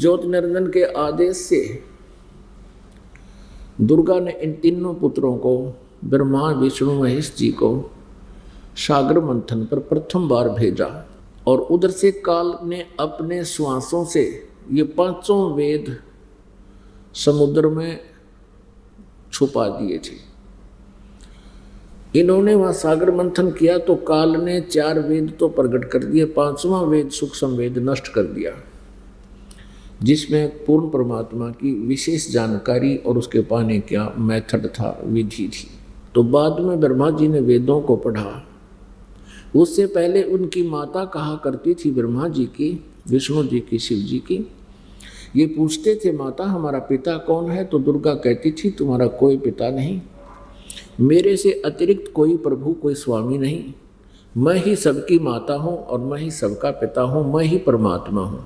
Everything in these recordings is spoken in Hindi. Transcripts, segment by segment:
ज्योति निरंजन के आदेश से दुर्गा ने इन तीनों पुत्रों को, ब्रह्मा विष्णु महेश जी को, सागर मंथन पर प्रथम बार भेजा और उधर से काल ने अपने श्वासों से ये पांचों वेद समुद्र में छुपा दिए थे। इन्होंने वहां सागर मंथन किया तो काल ने 4 वेद तो प्रकट कर दिए, 5वां वेद सूक्ष्म वेद नष्ट कर दिया, जिसमें पूर्ण परमात्मा की विशेष जानकारी और उसके पाने का मेथड था, विधि थी। तो बाद में ब्रह्मा जी ने वेदों को पढ़ा। उससे पहले उनकी माता कहा करती थी ब्रह्मा जी की, विष्णु जी की, शिव जी की, ये पूछते थे माता हमारा पिता कौन है, तो दुर्गा कहती थी तुम्हारा कोई पिता नहीं, मेरे से अतिरिक्त कोई प्रभु, कोई स्वामी नहीं, मैं ही सबकी माता हूँ और मैं ही सबका पिता हूँ, मैं ही परमात्मा हूँ।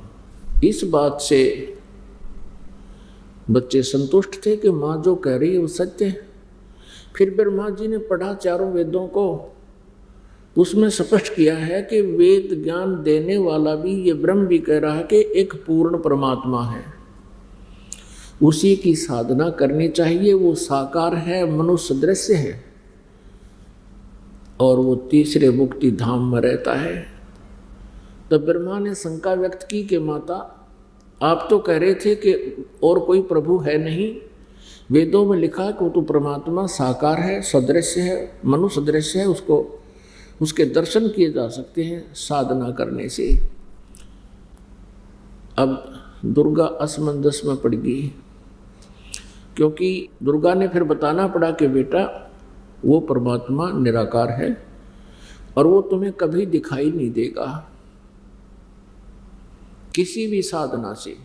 इस बात से बच्चे संतुष्ट थे कि माँ जो कह रही है वो सत्य है। फिर ब्रह्मा जी ने पढ़ा चारों वेदों को, उसमें स्पष्ट किया है कि वेद ज्ञान देने वाला भी ये ब्रह्म भी कह रहा है कि एक पूर्ण परमात्मा है, उसी की साधना करनी चाहिए, वो साकार है, मनुष्य दृश्य है और वो तीसरे मुक्ति धाम में रहता है। तब ब्रह्मा ने शंका व्यक्त की कि माता आप तो कह रहे थे कि और कोई प्रभु है नहीं, वेदों में लिखा है कि वो तो परमात्मा साकार है, सदृश्य है, मनुष्य दृश्य है, उसको उसके दर्शन किए जा सकते हैं साधना करने से। अब दुर्गा असमंजस में पड़ गई, क्योंकि दुर्गा ने फिर बताना पड़ा कि बेटा वो परमात्मा निराकार है और वो तुम्हें कभी दिखाई नहीं देगा किसी भी साधना से।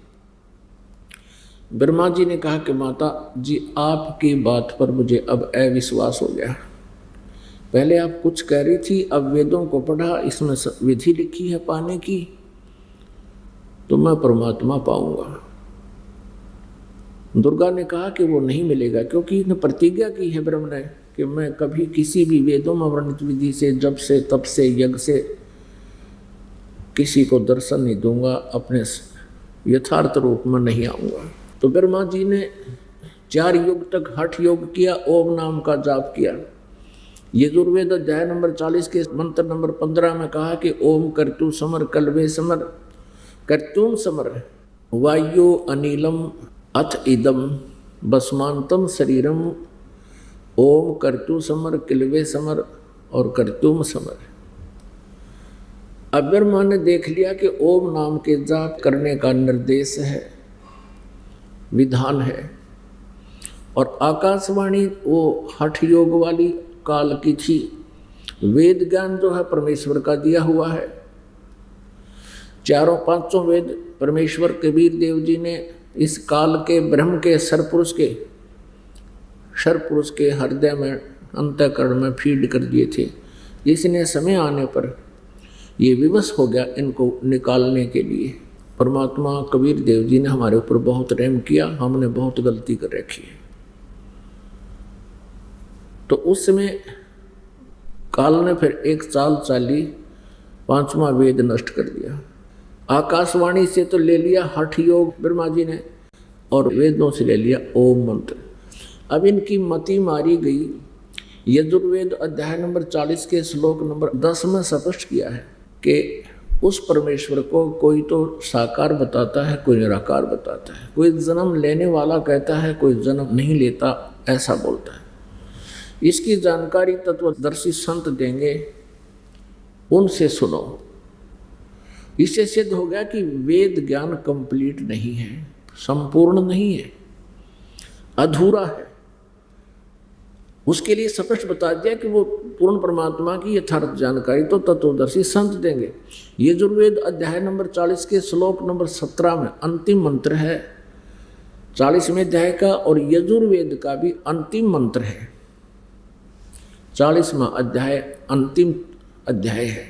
ब्रह्मा जी ने कहा कि माता जी आपकी बात पर मुझे अब अविश्वास हो गया, पहले आप कुछ कह रही थी, अब वेदों को पढ़ा, इसमें विधि लिखी है पाने की, तो मैं परमात्मा पाऊंगा। दुर्गा ने कहा कि वो नहीं मिलेगा, क्योंकि इसने प्रतिज्ञा की है ब्रह्म ने कि मैं कभी किसी भी वेदों में वर्णित विधि से, जब से, तब से, यज्ञ से किसी को दर्शन नहीं दूंगा, अपने यथार्थ रूप में नहीं आऊंगा। तो ब्रह्मा जी ने 4 युग तक हठ योग किया, ओम नाम का जाप किया। यजुर्वेद अध्याय नंबर 40 के मंत्र नंबर 15 में कहा कि ओम कर्तु समर कल्वे समर कर्तुम समर वायु अनिलम अथ इदम भस्मांतम शरीरम ओम कर्तु समर किलवे समर और कर्तुम समर। अब ब्रह्मा ने देख लिया कि ओम नाम के जाप करने का निर्देश है, विधान है, और आकाशवाणी वो हठ योग वाली काल की थी, वेद ज्ञान जो है परमेश्वर का दिया हुआ है। 4 5 वेद परमेश्वर कबीर देव जी ने इस काल के ब्रह्म के सरपुरुष के हृदय में, अंतःकरण में फीड कर दिए थे। इसने समय आने पर ये विवश हो गया इनको निकालने के लिए। परमात्मा कबीर देव जी ने हमारे ऊपर बहुत रहम किया, हमने बहुत गलती कर रखी है। तो उस समय काल ने फिर एक चाल चाली, 5वां वेद नष्ट कर दिया। आकाशवाणी से तो ले लिया हठ योग ब्रह्मा जी ने, और वेदों से ले लिया ओम मंत्र। अब इनकी मति मारी गई। यजुर्वेद अध्याय नंबर 40 के श्लोक नंबर 10 में स्पष्ट किया है कि उस परमेश्वर को कोई तो साकार बताता है, कोई निराकार बताता है, कोई जन्म लेने वाला कहता है, कोई जन्म नहीं लेता, ऐसा बोलता है। इसकी जानकारी तत्वदर्शी संत देंगे, उनसे सुनो। इससे सिद्ध हो गया कि वेद ज्ञान कंप्लीट नहीं है, संपूर्ण नहीं है, अधूरा है। उसके लिए स्पष्ट बता दिया कि वो पूर्ण परमात्मा की यथार्थ जानकारी तो तत्वदर्शी संत देंगे। यजुर्वेद अध्याय नंबर 40 के श्लोक नंबर 17 में अंतिम मंत्र है 40वें अध्याय का, और यजुर्वेद का भी अंतिम मंत्र है। 40वां अध्याय अंतिम अध्याय है।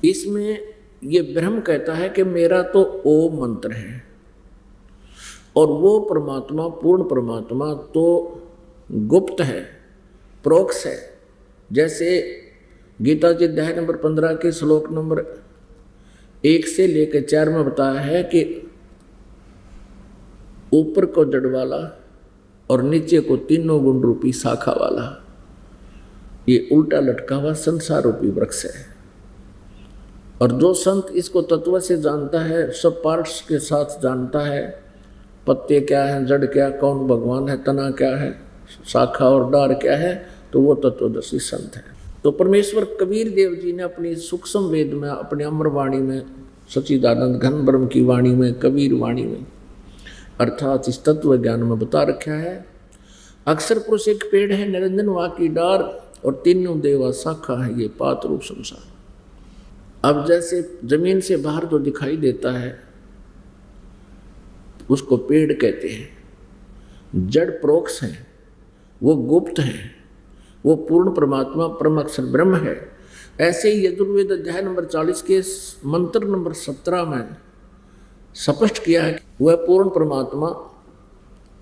इसमें ये ब्रह्म कहता है कि मेरा तो ओम मंत्र है, और वो परमात्मा, पूर्ण परमात्मा तो गुप्त है, प्रोक्ष है। जैसे गीता जी अध्याय नंबर 15 के श्लोक नंबर 1 से लेकर 4 में बताया है कि ऊपर को जड़ वाला और नीचे को तीनों गुण रूपी शाखा वाला ये उल्टा लटका हुआ संसार रूपी वृक्ष है। और जो संत इसको तत्व से जानता है, सब पार्ट्स के साथ जानता है, पत्ते क्या है, जड़ क्या, कौन भगवान है, तना क्या है, शाखा और डार क्या है, तो वो तत्वदर्शी संत है। तो परमेश्वर कबीर देव जी ने अपनी सूक्ष्म वेद में, अपने अमर वाणी में, सच्चिदानंद घन ब्रह्म की वाणी में, कबीर वाणी में, अर्थात इस तत्व ज्ञान में बता रखा है। अक्षर पुरुष एक पेड़ है, निरंजन वा की डार, और तीनों देवा शाखा है, ये पात रूप संसार। अब जैसे जमीन से बाहर तो दिखाई देता है उसको पेड़ कहते हैं, जड़ प्रोक्ष है, वो गुप्त है, वो पूर्ण परमात्मा परम अक्षर ब्रह्म है। ऐसे ही यजुर्वेद अध्याय नंबर 40 के मंत्र नंबर 17 में स्पष्ट किया है कि वह पूर्ण परमात्मा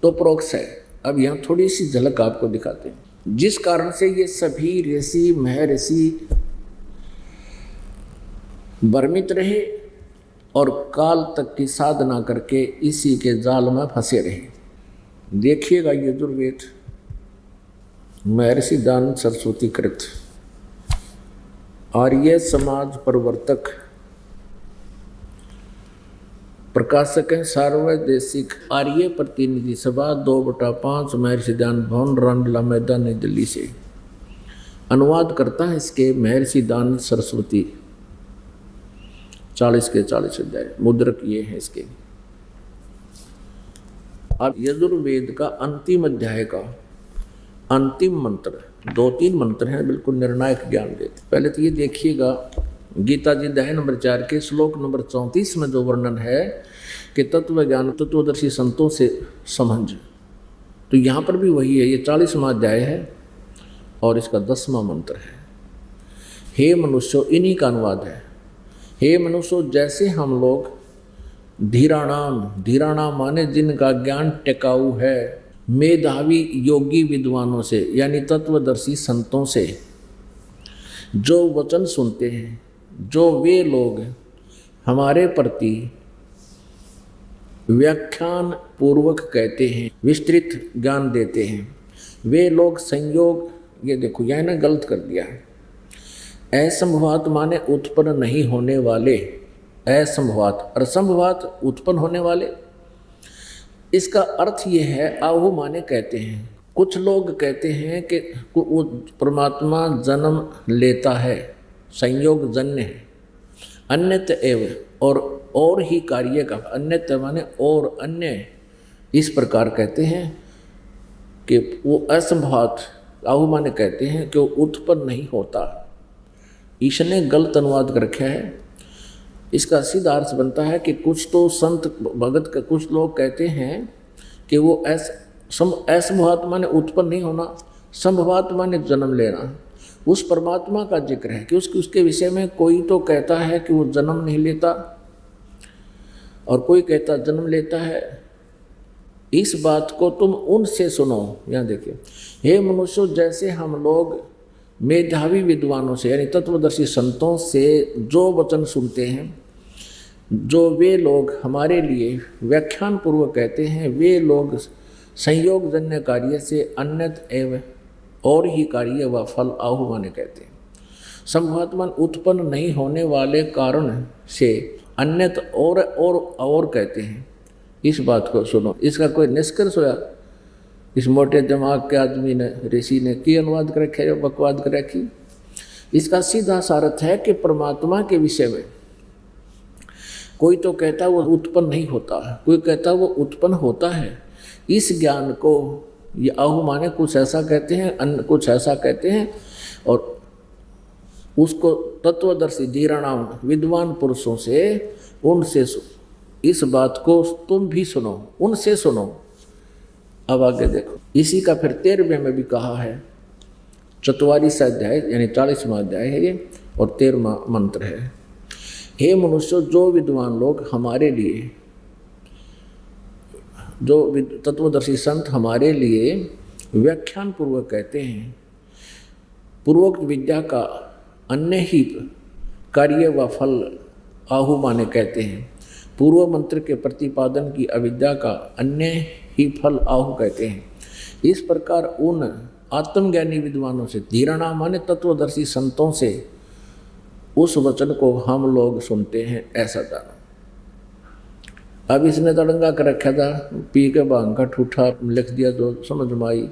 तो प्रोक्ष है। अब यहाँ थोड़ी सी झलक आपको दिखाते हैं। जिस कारण से ये सभी ऋषि महर्षि भ्रमित रहे और काल तक की साधना करके इसी के जाल में फंसे रहे। देखिएगा यजुर्वेद महर्षि दानंद सरस्वती कृत आर्य समाज प्रवर्तक, प्रकाशक हैं सार्वदेशिक आर्य प्रतिनिधि सभा 2/5 महर्षि दानंद भवन रामलीला मैदान नई दिल्ली से। अनुवाद करता है इसके महर्षि दानंद सरस्वती, 40 के 40 अध्याय, मुद्रक ये है इसके। अब यजुर्वेद का अंतिम अध्याय का अंतिम मंत्र, 2-3 मंत्र हैं, बिल्कुल निर्णायक ज्ञान देते। पहले तो ये देखिएगा गीता जी अध्याय नंबर 4 के श्लोक नंबर 34 में जो वर्णन है कि तत्व ज्ञान तत्वदर्शी संतों से समझ, तो यहाँ पर भी वही है। ये 40वां अध्याय है और इसका 10वां मंत्र है। हे मनुष्यों, इन्हीं का अनुवाद है। हे मनुष्यों, जैसे हम लोग धीराणाम माने जिनका ज्ञान टिकाऊ है, मेधावी योगी विद्वानों से यानी तत्वदर्शी संतों से जो वचन सुनते हैं, जो वे लोग हमारे प्रति व्याख्यान पूर्वक कहते हैं, विस्तृत ज्ञान देते हैं, वे लोग संयोग, ये देखो यहाँ ना गलत कर दिया है, असंभवात माने उत्पन्न नहीं होने वाले, असंभवात और संभवात उत्पन्न होने वाले। इसका अर्थ ये है, आहु माने कहते हैं। कुछ लोग कहते हैं कि वो परमात्मा जन्म लेता है, संयोग जन्य है, अन्यत एव और ही कार्य का, अन्यत माने और अन्य, इस प्रकार कहते हैं कि वो असंभवात, आहु माने कहते हैं कि वो उत्पन्न नहीं होता। ईश ने गलत अनुवाद कर रखा है। इसका सीधा अर्थ बनता है कि कुछ तो संत भगत का कुछ लोग कहते हैं कि वो असंभवात माने उत्पन्न नहीं होना, संभवात माने जन्म लेना। उस परमात्मा का जिक्र है कि उसके विषय में कोई तो कहता है कि वो जन्म नहीं लेता और कोई कहता जन्म लेता है। इस बात को तुम उनसे सुनो। यहाँ देखिए, हे मनुष्यों, जैसे हम लोग मेधावी विद्वानों से यानी तत्वदर्शी संतों से जो वचन सुनते हैं, जो वे लोग हमारे लिए व्याख्यान पूर्वक कहते हैं, वे लोग संयोग जन्य कार्य से अन्यत एवं और ही कार्य व फल आहु माने कहते हैं। संभवात्मन उत्पन्न नहीं होने वाले कारण से अन्यत और कहते हैं। इस बात को सुनो। इसका कोई निष्कर्ष होया इस मोटे दिमाग के आदमी ने, ऋषि ने की अनुवाद कर रखे, बकवाद कर रखी। इसका सीधा सारथ है कि परमात्मा के विषय में कोई तो कहता वो उत्पन्न नहीं होता, कोई कहता वो उत्पन्न होता है। इस ज्ञान को ये आहु माने कुछ ऐसा कहते हैं, अन्य कुछ ऐसा कहते हैं, और उसको तत्वदर्शी धीराणाम विद्वान पुरुषों से, उनसे इस बात को तुम भी सुनो, उनसे सुनो। अब आगे देखो, इसी का फिर 13वें में भी कहा है, 44वां अध्याय यानी 40वां अध्याय है ये और 13वां मंत्र है। हे मनुष्यों, जो विद्वान लोग हमारे लिए, जो तत्वदर्शी संत हमारे लिए व्याख्यान पूर्वक कहते हैं, पूर्वोक्त विद्या का अन्य ही कार्य व फल आहु माने कहते हैं। पूर्व मंत्र के प्रतिपादन की अविद्या का अन्य ही फल आहु कहते हैं। इस प्रकार उन आत्मज्ञानी विद्वानों से, धीरणा माने तत्वदर्शी संतों से उस वचन को हम लोग सुनते हैं, ऐसा जानो। अब इसने तड़ंगा कर रखा था, पी के भांग का ठूठा लिख दिया, जो समझ में आई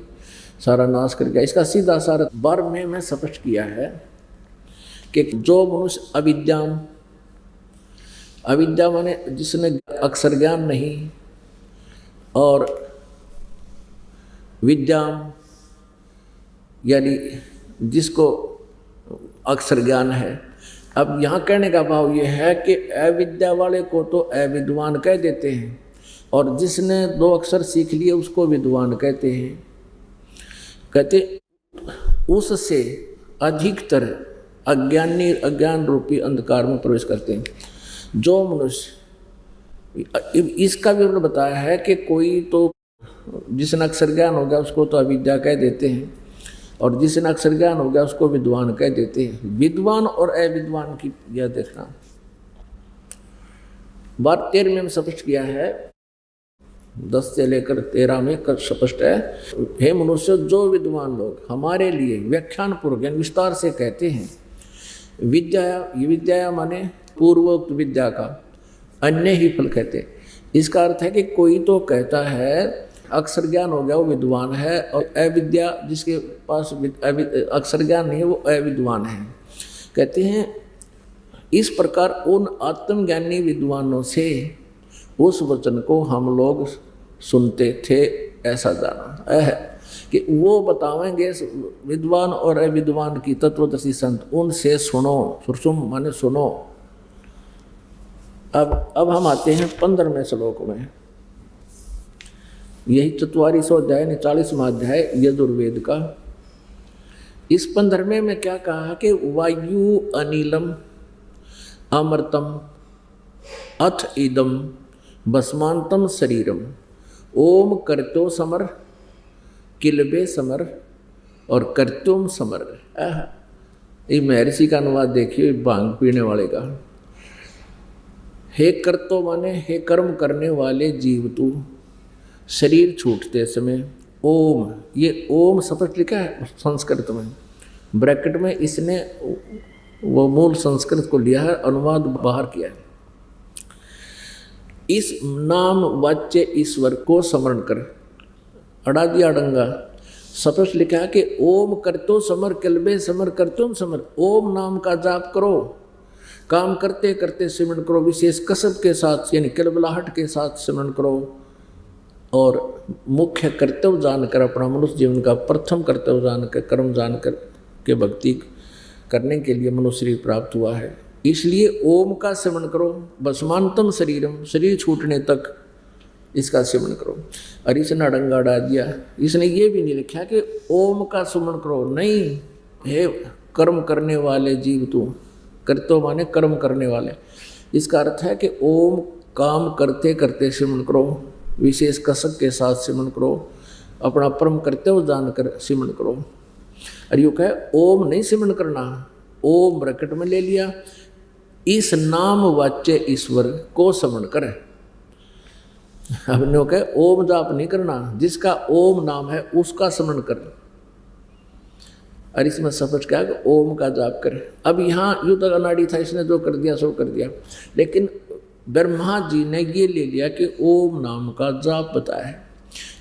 सारा नाश कर गया। इसका सीधा सारा 12वें में स्पष्ट किया है कि जो मनुष्य अविद्या माने जिसने अक्षर ज्ञान नहीं, और विद्याम यानी जिसको अक्षर ज्ञान है। अब यहाँ कहने का भाव ये है कि अविद्या वाले को तो अविद्वान कह देते हैं, और जिसने 2 अक्षर सीख लिए उसको विद्वान कहते हैं। कहते उससे अधिकतर अज्ञान रूपी अंधकार में प्रवेश करते हैं। जो मनुष्य, इसका विवरण बताया है कि कोई तो जिसने अक्षर ज्ञान हो गया उसको तो अविद्या कह देते हैं, और जिसने अक्षर ज्ञान हो गया उसको विद्वान कह देते हैं। विद्वान और अविद्वान की यह देखना, बात 13वें में स्पष्ट किया है, 10 से लेकर 13 में स्पष्ट है। हे मनुष्य, जो विद्वान लोग हमारे लिए व्याख्यान पूर्वक विस्तार से कहते हैं, विद्या माने पूर्वोक्त विद्या का अन्य ही फल कहते हैं। इसका अर्थ है कि कोई तो कहता है अक्षर ज्ञान हो गया वो विद्वान है, और अविद्या जिसके पास अक्षर ज्ञान नहीं है वो अविद्वान है। कहते हैं इस प्रकार उन आत्मज्ञानी विद्वानों से उस वचन को हम लोग सुनते थे, ऐसा जाना है कि वो बतावेंगे विद्वान और अविद्वान की तत्वदर्शी संत, उनसे सुनो। सुरसुम माने सुनो। अब हम आते हैं 15वें श्लोक में। यही 44वां अध्याय 49वां अध्याय यजुर्वेद का। इस 15वें में क्या कहा कि वायु अनिलम अमृतम अथ इदम भस्मांतम शरीरम ओम कर्तो समर किलबे समर और कर्तुम समर। ये महर्षि का अनुवाद देखिए भांग पीने वाले का। हे कर्तो माने हे कर्म करने वाले जीव तू, शरीर छूटते समय ओम, ये ओम शब्द लिखा है संस्कृत में, ब्रैकेट में इसने वो मूल संस्कृत को लिया है, अनुवाद बाहर किया है। इस नाम वाच्य ईश्वर को स्मरण कर, अड़ा दिया अड़ंगा, स्पष्ट लिखा है कि ओम करतो समर किलबे समर करतुम समर। ओम नाम का जाप करो, काम करते करते सिमरण करो, विशेष कसब के साथ यानी किलबलाहट के साथ सिमरण करो, और मुख्य कर्तव्य जानकर, अपना मनुष्य जीवन का प्रथम कर्तव्य जानकर, कर्म जानकर के भक्ति करने के लिए मनुष्य शरीर प्राप्त हुआ है। इसलिए ओम का सेवन करो, भस्मांतम शरीरम, शरीर छूटने तक इसका सेवन करो। और इसने अड़ंगा अड़ा दिया, इसने ये भी नहीं लिखा कि ओम का सुमरण करो, नहीं, हे कर्म करने वाले जीव तू, कर्तो माने कर्म करने वाले। इसका अर्थ है कि ओम काम करते करते सिमरण करो, विशेष कसक के साथ सिमरण करो, अपना परम कर्तव्य जानकर सिमरण करो। और यूँ कहे ओम नहीं सिमरण करना, ओम ब्रैकेट में ले लिया, इस नाम वाच्य ईश्वर को स्मरण करे। अब नो कहे ओम जाप नहीं करना, जिसका ओम नाम है उसका स्मरण कर। और इसमें स्पष्ट क्या है, ओम का जाप करे। अब यहाँ यूँ तक अनाड़ी था, इसने जो कर दिया सो कर दिया, लेकिन ब्रह्मा जी ने ये ले लिया कि ओम नाम का जाप बताया है।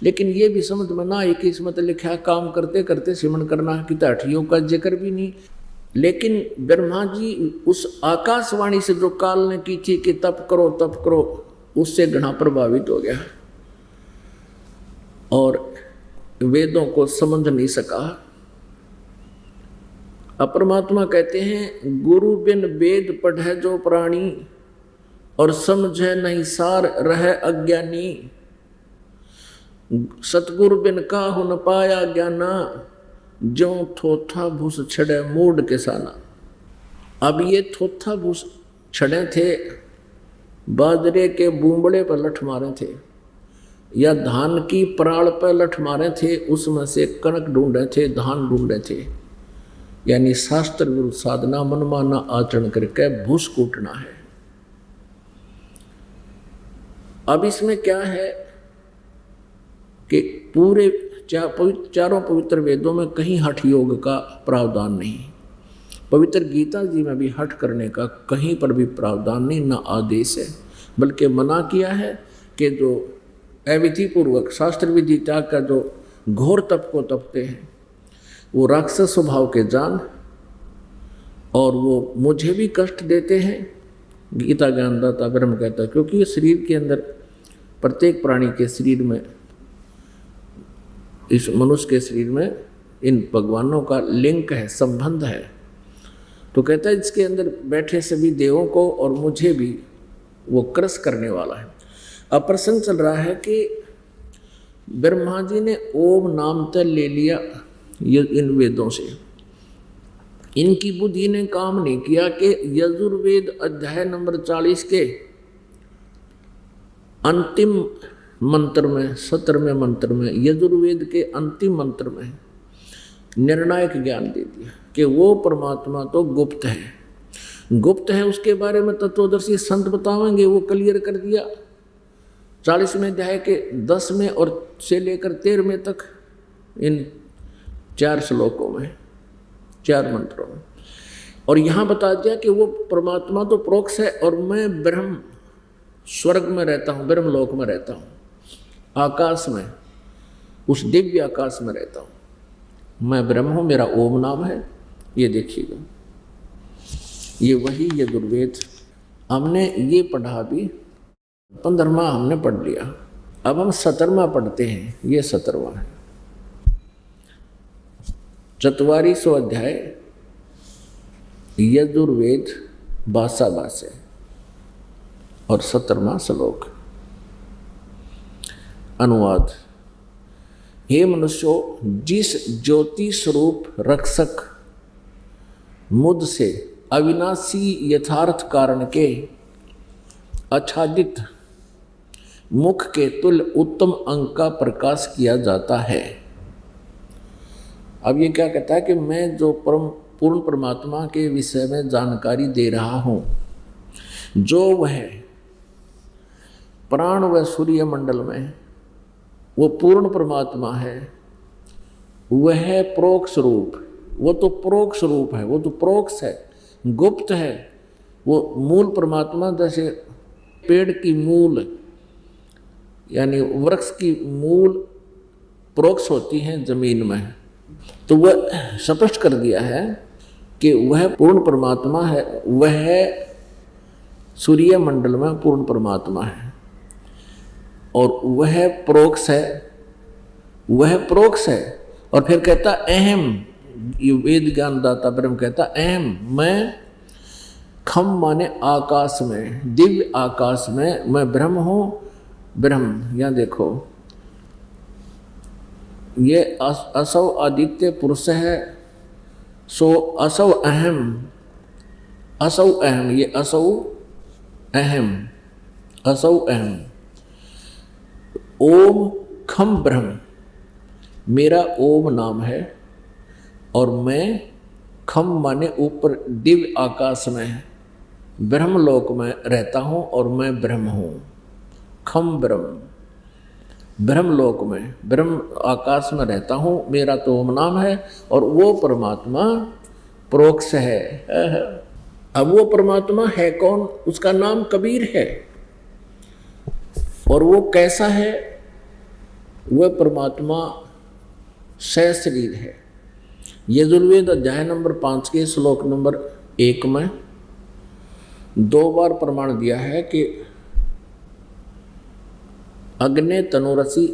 लेकिन ये भी समझ में ना एक इसमें तो लिखा है काम करते करते सिमरण करना, कि हठियों का जिक्र भी नहीं। लेकिन ब्रह्मा जी उस आकाशवाणी से जो काल ने की थी कि तप करो, उससे घना प्रभावित हो गया और वेदों को समझ नहीं सका। अपरमात्मा कहते हैं गुरु बिन वेद पढ़े जो प्राणी, और समझे नहीं सार रहे अज्ञानी। सतगुरु बिन काहु न पाया ज्ञाना, जो थोथा भूस छड़े मूड किसाना। अब ये थोथा भूस छड़े थे, बाजरे के बूंबड़े पर लठ मारे थे, या धान की पराल पर लठ मारे थे, उसमें से कणक ढूंढे थे, धान ढूंढे थे। यानी शास्त्र विरुद्ध साधना, मनमाना आचरण करके भूस कूटना है। अब इसमें क्या है कि पूरे चारों पवित्र वेदों में कहीं हठ योग का प्रावधान नहीं, पवित्र गीता जी में भी हठ करने का कहीं पर भी प्रावधान नहीं, न आदेश है, बल्कि मना किया है कि जो अविधि पूर्वक शास्त्र विधि त्याग का जो घोर तप को तपते हैं वो राक्षस स्वभाव के जान, और वो मुझे भी कष्ट देते हैं। गीता ज्ञानदाता ब्रह्म कहता है, क्योंकि ये शरीर के अंदर प्रत्येक प्राणी के शरीर में, इस मनुष्य के शरीर में इन भगवानों का लिंक है, संबंध है। तो कहता है इसके अंदर बैठे सभी देवों को और मुझे भी वो क्रस करने वाला है। अब प्रसंग चल रहा है कि ब्रह्मा जी ने ओम नाम तक ले लिया ये इन वेदों से, इनकी बुद्धि ने काम नहीं किया कि यजुर्वेद अध्याय नंबर 40 के अंतिम मंत्र में, 17वें मंत्र में, यजुर्वेद के अंतिम मंत्र में निर्णायक ज्ञान दे दिया कि वो परमात्मा तो गुप्त है, गुप्त है। उसके बारे में तत्वदर्शी संत बतावेंगे, वो क्लियर कर दिया 40वें अध्याय के 10वें और से लेकर 13वें तक, इन 4 श्लोकों में, 4 मंत्रों में। और यहाँ बता दिया कि वो परमात्मा तो प्रोक्ष है और मैं ब्रह्म स्वर्ग में रहता हूँ, ब्रह्मलोक में रहता हूँ, आकाश में, उस दिव्य आकाश में रहता हूँ, मैं ब्रह्म हूँ, मेरा ओम नाम है। ये देखिएगा, ये वही यजुर्वेद हमने ये पढ़ा भी, 15वां हमने पढ़ लिया, अब हम 17वां पढ़ते हैं। ये 17वां है, 44वां अध्याय यजुर्वेद भाषा भाष्य और 17वां श्लोक। अनुवाद। हे मनुष्यों, जिस ज्योति स्वरूप रक्षक मुद से अविनाशी यथार्थ कारण के आच्छादित मुख के तुल्य उत्तम अंग का प्रकाश किया जाता है। अब ये क्या कहता है कि मैं जो पूर्ण परमात्मा के विषय में जानकारी दे रहा हूँ, जो वह प्राण व सूर्य मंडल में वो पूर्ण परमात्मा है, वह प्रोक्ष रूप, वो तो प्रोक्ष रूप है, वो तो प्रोक्ष है, गुप्त है। वो मूल परमात्मा जैसे पेड़ की मूल यानी वृक्ष की मूल प्रोक्ष होती हैं जमीन में, तो वह स्पष्ट कर दिया है कि वह पूर्ण परमात्मा है, वह सूर्य मंडल में पूर्ण परमात्मा है और वह प्रोक्ष है, वह प्रोक्ष है। और फिर कहता अहम, ये वेद ज्ञानदाता ब्रह्म कहता अहम, मैं खम माने आकाश में, दिव्य आकाश में मैं ब्रह्म हूँ। ब्रह्म यहाँ देखो, ये असौ आदित्य पुरुष है, सो असौ अहम, असौ अहम, ये असौ अहम, असौ अहम। ओम खम ब्रह्म, मेरा ओम नाम है और मैं खम माने ऊपर दिव्य आकाश में ब्रह्मलोक में रहता हूँ और मैं ब्रह्म हूँ। खम ब्रह्म, ब्रह्मलोक में ब्रह्म आकाश में रहता हूँ, मेरा तो ओम नाम है और वो परमात्मा प्रोक्ष है। अब वो परमात्मा है कौन? उसका नाम कबीर है। और वो कैसा है? वह परमात्मा सहशरीर है। यजुर्वेद अध्याय नंबर 5 के श्लोक नंबर 1 में 2 बार प्रमाण दिया है कि अग्ने तनुरसी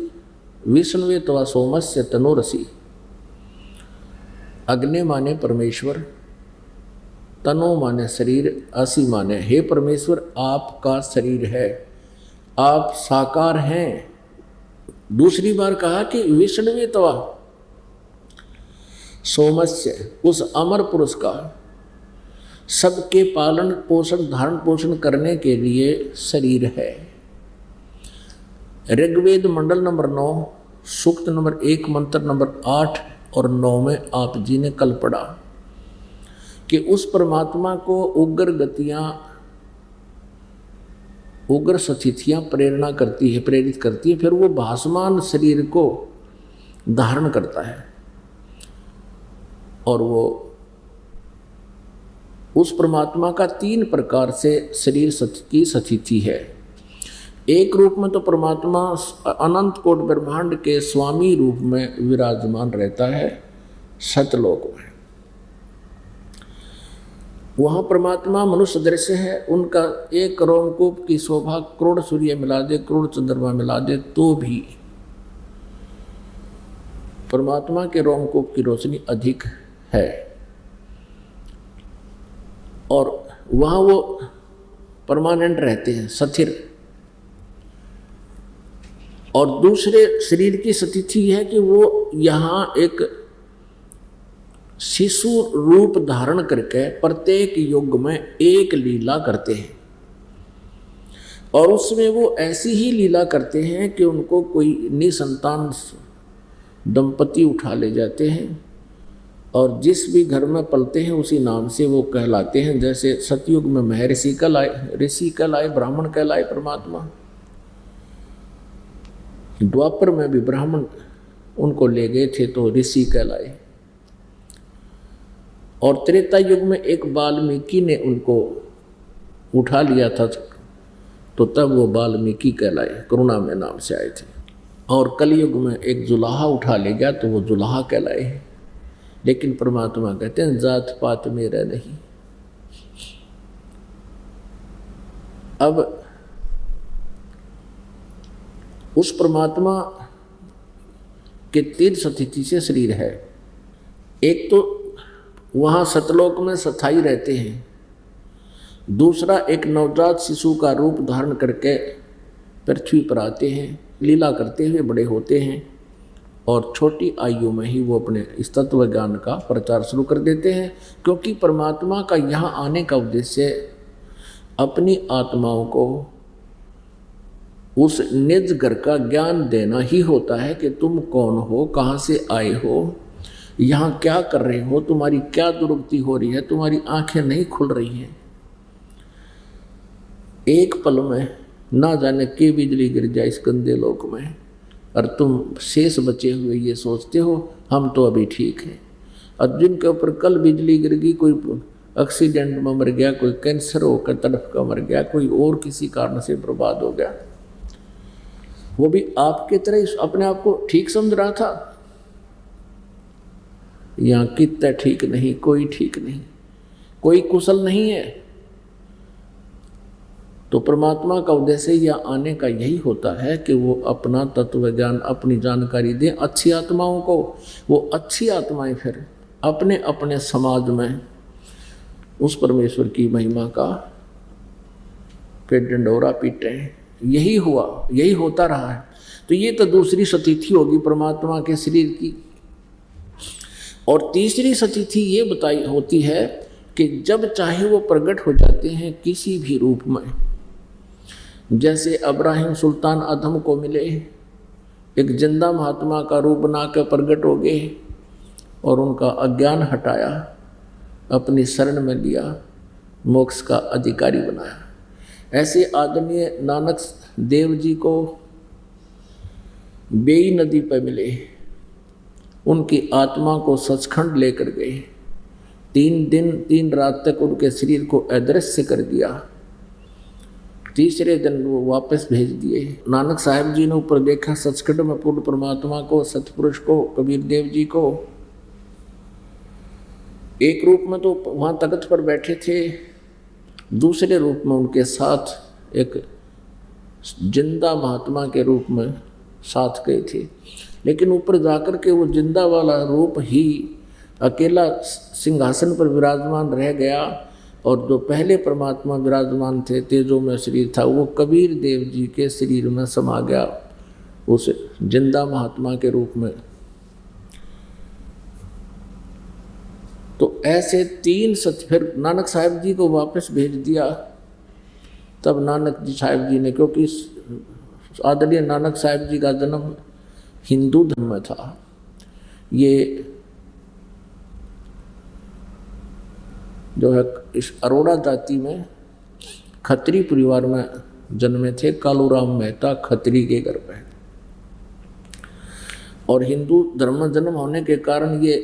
विष्णुवे तवा सोमस्य तनुरसी। अग्नि माने परमेश्वर, तनु माने शरीर, असी माने हे परमेश्वर आपका शरीर है, आप साकार हैं। दूसरी बार कहा कि विष्णुवे तवा सोमस्य, उस अमर पुरुष का सबके पालन पोषण धारण पोषण करने के लिए शरीर है। ऋग्वेद मंडल नंबर 9 सूक्त नंबर 1 मंत्र नंबर 8 और 9 में आप जी ने कल पढ़ा कि उस परमात्मा को उग्र गतियां उग्र सतिथियाँ प्रेरणा करती है, प्रेरित करती है, फिर वो भासमान शरीर को धारण करता है और वो उस परमात्मा का 3 प्रकार से शरीर की सतिथि है। एक रूप में तो परमात्मा अनंत कोट ब्रह्मांड के स्वामी रूप में विराजमान रहता है सतलोक में। वहाँ परमात्मा मनुष्य दृश्य है, उनका एक रोमकूप की शोभा करोड़ सूर्य मिला दे, करोड़ चंद्रमा मिला दे तो भी परमात्मा के रोमकूप की रोशनी अधिक है। और वहाँ वो परमानेंट रहते हैं, स्थिर। और दूसरे शरीर की स्थिति है कि वो यहाँ एक शिशु रूप धारण करके प्रत्येक युग में एक लीला करते हैं और उसमें वो ऐसी ही लीला करते हैं कि उनको कोई निसंतान दंपति उठा ले जाते हैं और जिस भी घर में पलते हैं उसी नाम से वो कहलाते हैं। जैसे सतयुग में महर्षि कहलाए, ऋषि कहलाए, ब्राह्मण कहलाए परमात्मा। द्वापर में भी ब्राह्मण उनको ले गए थे तो ऋषि कहलाए। और त्रेता युग में एक वाल्मीकि ने उनको उठा लिया था तो तब वो वाल्मीकि कहलाए, करुणा में नाम से आए थे। और कलयुग में एक जुलाहा उठा ले गया तो वो जुलाहा कहलाए। लेकिन परमात्मा कहते हैं जात पात मेरा नहीं। अब उस परमात्मा के 3 स्थिति से शरीर है। एक तो वहाँ सतलोक में स्थायी रहते हैं, दूसरा एक नवजात शिशु का रूप धारण करके पृथ्वी पर आते हैं, लीला करते हुए बड़े होते हैं और छोटी आयु में ही वो अपने इस तत्व ज्ञान का प्रचार शुरू कर देते हैं। क्योंकि परमात्मा का यहाँ आने का उद्देश्य अपनी आत्माओं को उस निज घर का ज्ञान देना ही होता है कि तुम कौन हो, कहाँ से आए हो, यहाँ क्या कर रहे हो, तुम्हारी क्या दुर्गति हो रही है, तुम्हारी आंखें नहीं खुल रही हैं। एक पल में ना जाने के बिजली गिर जाए इस गंदे लोक में और तुम शेष बचे हुए ये सोचते हो हम तो अभी ठीक हैं। और जिनके ऊपर कल बिजली गिर गई, कोई एक्सीडेंट में मर गया, कोई कैंसर होकर तड़फ का मर गया, कोई और किसी कारण से बर्बाद हो गया, वो भी आपके तरह अपने आप को ठीक समझ रहा था। यहाँ कितना ठीक नहीं, कोई ठीक नहीं, कोई कुशल नहीं है। तो परमात्मा का उद्देश्य यहाँ आने का यही होता है कि वो अपना तत्व ज्ञान, अपनी जानकारी दें अच्छी आत्माओं को। वो अच्छी आत्माएं फिर अपने अपने समाज में उस परमेश्वर की महिमा का फिर डंडोरा पीटे हैं। यही हुआ, यही होता रहा है। तो ये तो दूसरी स्थिति होगी परमात्मा के शरीर की। और तीसरी स्थिति ये बताई होती है कि जब चाहे वो प्रकट हो जाते हैं किसी भी रूप में। जैसे अब्राहिम सुल्तान अदम को मिले, एक जिंदा महात्मा का रूप बना कर प्रकट हो गए और उनका अज्ञान हटाया, अपनी शरण में लिया, मोक्ष का अधिकारी बनाया। ऐसे आदरणीय नानक देव जी को बेई नदी पर मिले, उनकी आत्मा को सचखंड लेकर गए। 3 दिन 3 रात तक उनके शरीर को अदृश्य कर दिया। तीसरे दिन वो वापस भेज दिए। नानक साहब जी ने ऊपर देखा सचखंड में पूर्ण परमात्मा को, सतपुरुष को, कबीर देव जी को। एक रूप में तो वहाँ तख्त पर बैठे थे, दूसरे रूप में उनके साथ एक जिंदा महात्मा के रूप में साथ गए थे। लेकिन ऊपर जाकर के वो जिंदा वाला रूप ही अकेला सिंहासन पर विराजमान रह गया और जो पहले परमात्मा विराजमान थे, तेजो में शरीर था, वो कबीर देव जी के शरीर में समा गया उस जिंदा महात्मा के रूप में। तो ऐसे 3 सत्य फिर नानक साहब जी को वापस भेज दिया। तब नानक जी साहब जी ने, क्योंकि आदरणीय नानक साहब जी का जन्म हिंदू धर्म में था, ये जो है इस अरोड़ा जाति में खत्री परिवार में जन्मे थे कालूराम मेहता खत्री के घर पे, और हिंदू धर्म में जन्म होने के कारण ये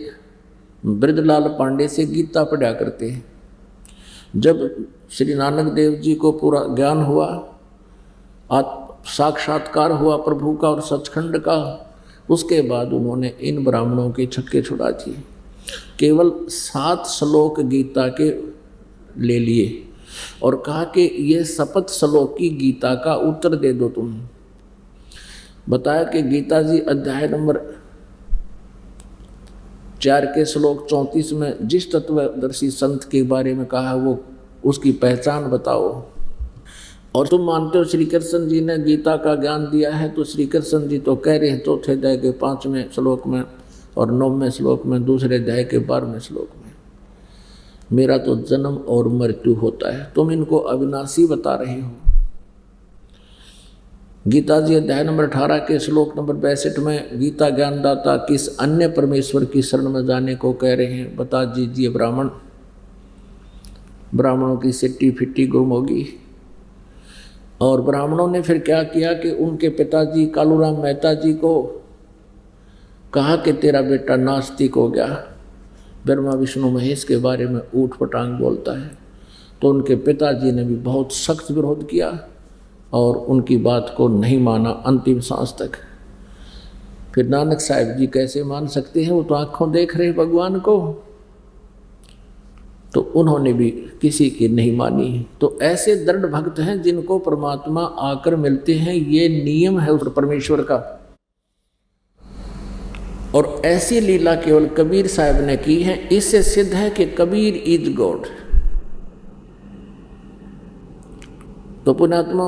बृजलाल पांडे से गीता पढ़ा करते हैं। जब श्री नानक देव जी को पूरा ज्ञान हुआ, साक्षात्कार हुआ प्रभु का और सचखंड का, उसके बाद उन्होंने इन ब्राह्मणों के छक्के छुड़ा दिए। केवल 7 श्लोक गीता के ले लिए और कहा कि ये शपथ श्लोक की गीता का उत्तर दे दो तुम। बताया कि गीता जी अध्याय नंबर 4 के श्लोक 34 में जिस तत्वदर्शी संत के बारे में कहा वो उसकी पहचान बताओ। और तुम मानते हो श्री कृष्ण जी ने गीता का ज्ञान दिया है, तो श्री कृष्ण जी तो कह रहे तो थे अध्याय के 5वें श्लोक में और 9वें श्लोक में, दूसरे अध्याय के 12वें श्लोक में, मेरा तो जन्म और मृत्यु होता है, तुम इनको अविनाशी बता रहे हो। गीता जी अध्याय नंबर 18 के श्लोक नंबर 62 में गीता ज्ञानदाता किस अन्य परमेश्वर की शरण में जाने को कह रहे हैं, बता दीजिए ब्राह्मण। ब्राह्मणों की सिट्टी फिट्टी गुम होगी। और ब्राह्मणों ने फिर क्या किया कि उनके पिताजी कालूराम मेहता जी को कहा कि तेरा बेटा नास्तिक हो गया, ब्रह्मा विष्णु महेश के बारे में ऊट पटांग बोलता है। तो उनके पिताजी ने भी बहुत सख्त विरोध किया और उनकी बात को नहीं माना अंतिम सांस तक। फिर नानक साहब जी कैसे मान सकते हैं, वो तो आँखों देख रहे भगवान को, तो उन्होंने भी किसी की नहीं मानी। तो ऐसे दृढ़ भक्त हैं जिनको परमात्मा आकर मिलते हैं, ये नियम है उस परमेश्वर का। और ऐसी लीला केवल कबीर साहब ने की है। इससे सिद्ध है कि कबीर इज गॉड। तो पुण्यात्मा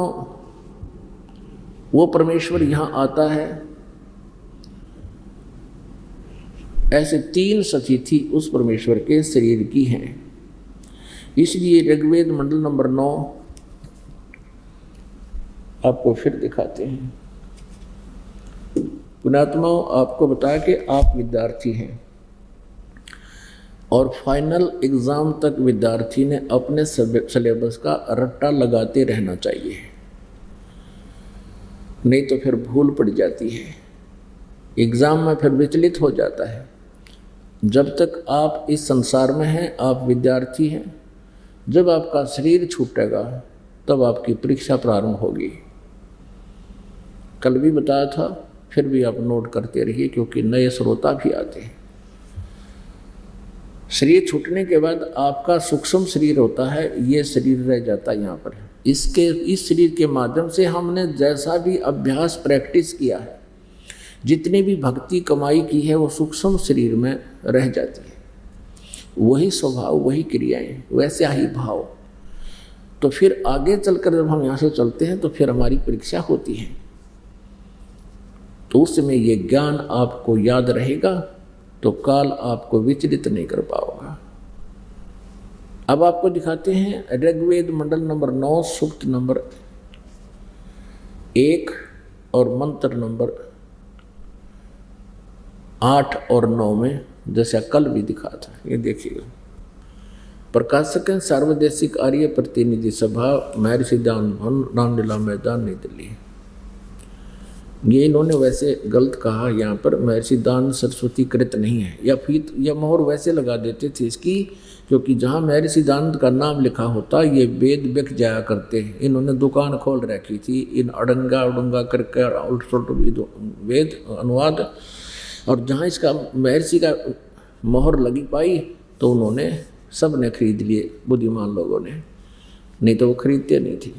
वो परमेश्वर यहां आता है। ऐसे 3 सतिथि उस परमेश्वर के शरीर की हैं। इसलिए ऋग्वेद मंडल नंबर 9 आपको फिर दिखाते हैं। पुण्यात्माओं, आपको बताया कि आप विद्यार्थी हैं और फाइनल एग्जाम तक विद्यार्थी ने अपने सिलेबस का रट्टा लगाते रहना चाहिए, नहीं तो फिर भूल पड़ जाती है, एग्जाम में फिर विचलित हो जाता है। जब तक आप इस संसार में हैं आप विद्यार्थी हैं। जब आपका शरीर छूटेगा तब आपकी परीक्षा प्रारंभ होगी। कल भी बताया था, फिर भी आप नोट करते रहिए क्योंकि नए श्रोता भी आते हैं। शरीर छूटने के बाद आपका सूक्ष्म शरीर होता है, ये शरीर रह जाता है यहाँ पर। इस शरीर के माध्यम से हमने जैसा भी अभ्यास प्रैक्टिस किया है, जितनी भी भक्ति कमाई की है, वो सूक्ष्म शरीर में रह जाती है। वही स्वभाव, वही क्रियाएं, वैसे ही भाव। तो फिर आगे चलकर जब हम यहाँ से चलते हैं तो फिर हमारी परीक्षा होती है, तो उसमें ये ज्ञान आपको याद रहेगा, तो काल आपको विचलित नहीं कर पाओगा। अब आपको दिखाते हैं ऋग्वेद मंडल नंबर 9 सूक्त नंबर 1 और मंत्र नंबर 8 और 9 में, जैसा कल भी दिखा था। ये देखिएगा, प्रकाशक हैं सार्वदेशिक आर्य प्रतिनिधि सभा, महर्षि दान भवन, रामलीला मैदान, नई दिल्ली। ये इन्होंने वैसे गलत कहा, यहाँ पर महर्षि दान सरस्वती कृत नहीं है, या फीत या मोहर वैसे लगा देते थे इसकी, क्योंकि जहाँ महर्षि दान का नाम लिखा होता ये वेद बिक जाया करते हैं। इन्होंने दुकान खोल रखी थी इन अड़ंगा उड़ंगा करके उल्ट वेद अनुवाद, और जहाँ इसका महर्षि का मोहर लगी पाई तो उन्होंने सब ने खरीद लिए, बुद्धिमान लोगों ने, नहीं तो वो खरीदते नहीं थे।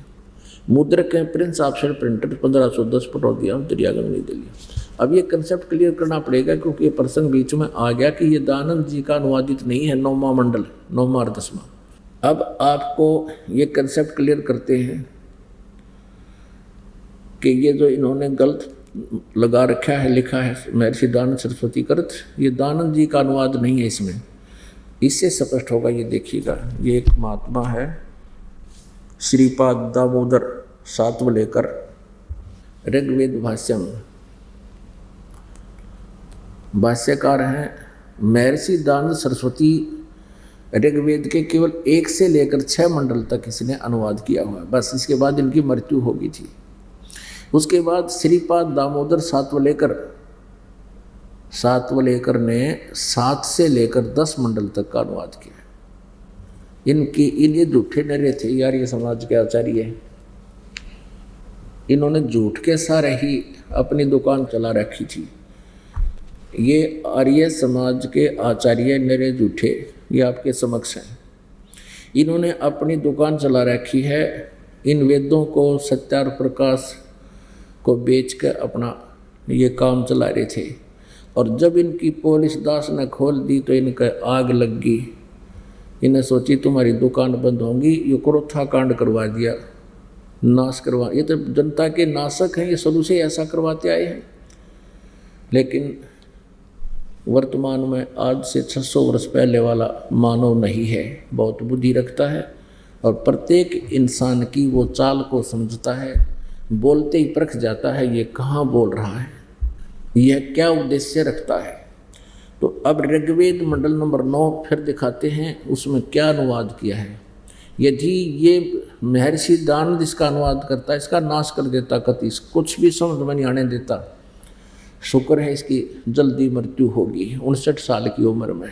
मुद्रक हैं Prince option printer 1510 Pataudia Daryaganj Nai Delhi. अब ये कंसेप्ट क्लियर करना पड़ेगा क्योंकि ये प्रसंग बीच में आ गया कि ये दानंद जी का अनुवादित नहीं है, 9वां मंडल 9वां और 10वां। अब आपको ये कंसेप्ट क्लियर करते हैं कि ये जो इन्होंने गलत लगा रखा है, लिखा है महर्षि दानंद सरस्वती कृत, ये दानंद जी का अनुवाद नहीं है इसमें। इससे स्पष्ट होगा, ये देखिएगा, ये एक महात्मा है श्रीपाद दामोदर सातवलेकर, ऋग्वेद भाष्यम, भाष्यकार हैं महर्षि दानंद सरस्वती ऋग्वेद के केवल 1 से लेकर 6 मंडल तक इसने अनुवाद किया हुआ है, बस। इसके बाद इनकी मृत्यु हो गई थी। उसके बाद श्रीपाद दामोदर सातवलेकर ने 7 से लेकर 10 मंडल तक का अनुवाद किया। ये झूठे डरे थे यार, ये समाज के आचार्य हैं। इन्होंने झूठ के सहारे ही अपनी दुकान चला रखी थी। ये आर्य समाज के आचार्य नरे झूठे, ये आपके समक्ष हैं। इन्होंने अपनी दुकान चला रखी है, इन वेदों को सत्यार प्रकाश को बेच कर अपना ये काम चला रहे थे। और जब इनकी पुलिस दास ने खोल दी तो इनका आग लग गई। इन्हें सोची तुम्हारी दुकान बंद होगी, ये क्रोथा कांड करवा दिया, नाश करवा। ये तो जनता के नाशक हैं, ये शुरू से ऐसा करवाते आए हैं। लेकिन वर्तमान में आज से 600 वर्ष पहले वाला मानव नहीं है, बहुत बुद्धि रखता है और प्रत्येक इंसान की वो चाल को समझता है, बोलते ही परख जाता है ये कहाँ बोल रहा है, यह क्या उद्देश्य रखता है। तो अब ऋग्वेद मंडल नंबर 9 फिर दिखाते हैं, उसमें क्या अनुवाद किया है। यदि ये महर्षि दानंद इसका अनुवाद करता है, इसका नाश कर देता, कति कुछ भी समझ में नहीं आने देता। शुक्र है इसकी जल्दी मृत्यु होगी 59 साल की उम्र में।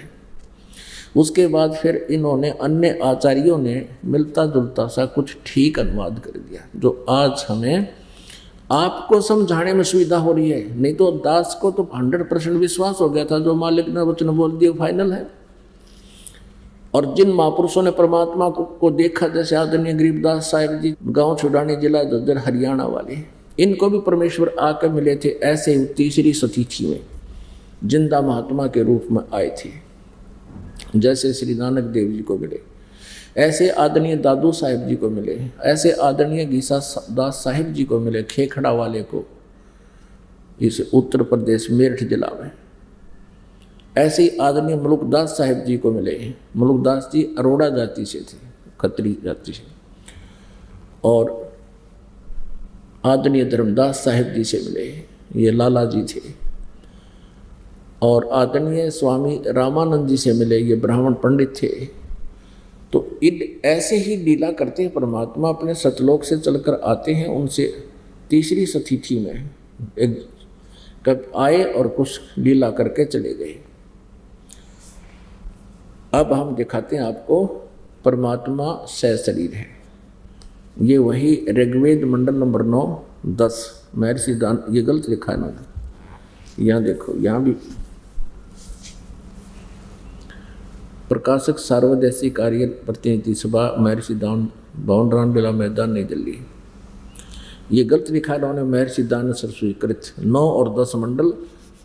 उसके बाद फिर इन्होंने अन्य आचार्यों ने मिलता जुलता सा कुछ ठीक अनुवाद कर दिया, जो आज हमें आपको समझाने में सुविधा हो रही है। नहीं तो दास को तो 100% विश्वास हो गया था, जो मालिक ने वचन बोल दिया फाइनल है। और जिन महापुरुषों ने परमात्मा को देखा, जैसे आदरणीय गरीबदास साहिब जी, गांव छुड़ानी, जिला झज्जर, हरियाणा वाले, इनको भी परमेश्वर आकर मिले थे। ऐसे ही तीसरी सतीथि में जिंदा महात्मा के रूप में आए थे, जैसे श्री नानक देव जी को मिले, ऐसे आदरणीय दादू साहिब जी को मिले, ऐसे आदरणीय गीसा दास साहिब जी को मिले, खेखड़ा वाले को, इस उत्तर प्रदेश मेरठ जिला में। ऐसे ही आदरणीय मुलुकदास साहिब जी को मिले। मुलुकदास जी अरोड़ा जाति से थे, खत्री जाति से। और आदरणीय धर्मदास साहिब जी से मिले, ये लाला जी थे। और आदरणीय स्वामी रामानंद जी से मिले, ये ब्राह्मण पंडित थे। तो इन ऐसे ही लीला करते हैं परमात्मा, अपने सतलोक से चलकर आते हैं। उनसे तीसरी सतीथि में एक कब आए और कुछ लीला करके चले गए। अब हम दिखाते हैं आपको परमात्मा सशरीर है। ये वही ऋग्वेद मंडल नंबर 9, 10 महर्षि दान, ये गलत लिखा है ना, यहाँ देखो, यहाँ भी प्रकाशक सार्वदेशी कार्य प्रतिनिधि सभा महर्षि दान, भवन रामलीला मैदान, नई दिल्ली। ये गलत लिखा है उन्होंने, महर्षि दानंद स्वीकृत 9 और 10 मंडल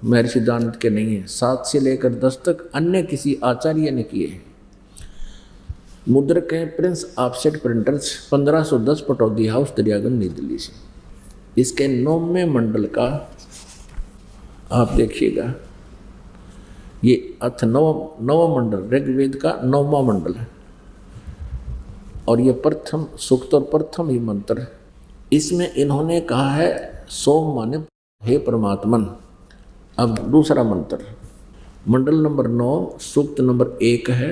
महर्षि दानंद के नहीं है, 7 से लेकर 10 तक अन्य किसी आचार्य ने किए हैं। मुद्रक हैं Prince offset printers, 1510 Pataudi house, Daryaganj, Nai Delhi से। इसके 9वें मंडल का आप देखिएगा, ये अर्थ नव मंडल, ऋग्वेद का 9वां मंडल है। और ये प्रथम सूक्त और प्रथम ही मंत्र, इसमें इन्होंने कहा है सोम माने हे परमात्मन। अब दूसरा मंत्र, मंडल नंबर 9, सूक्त नंबर 1 है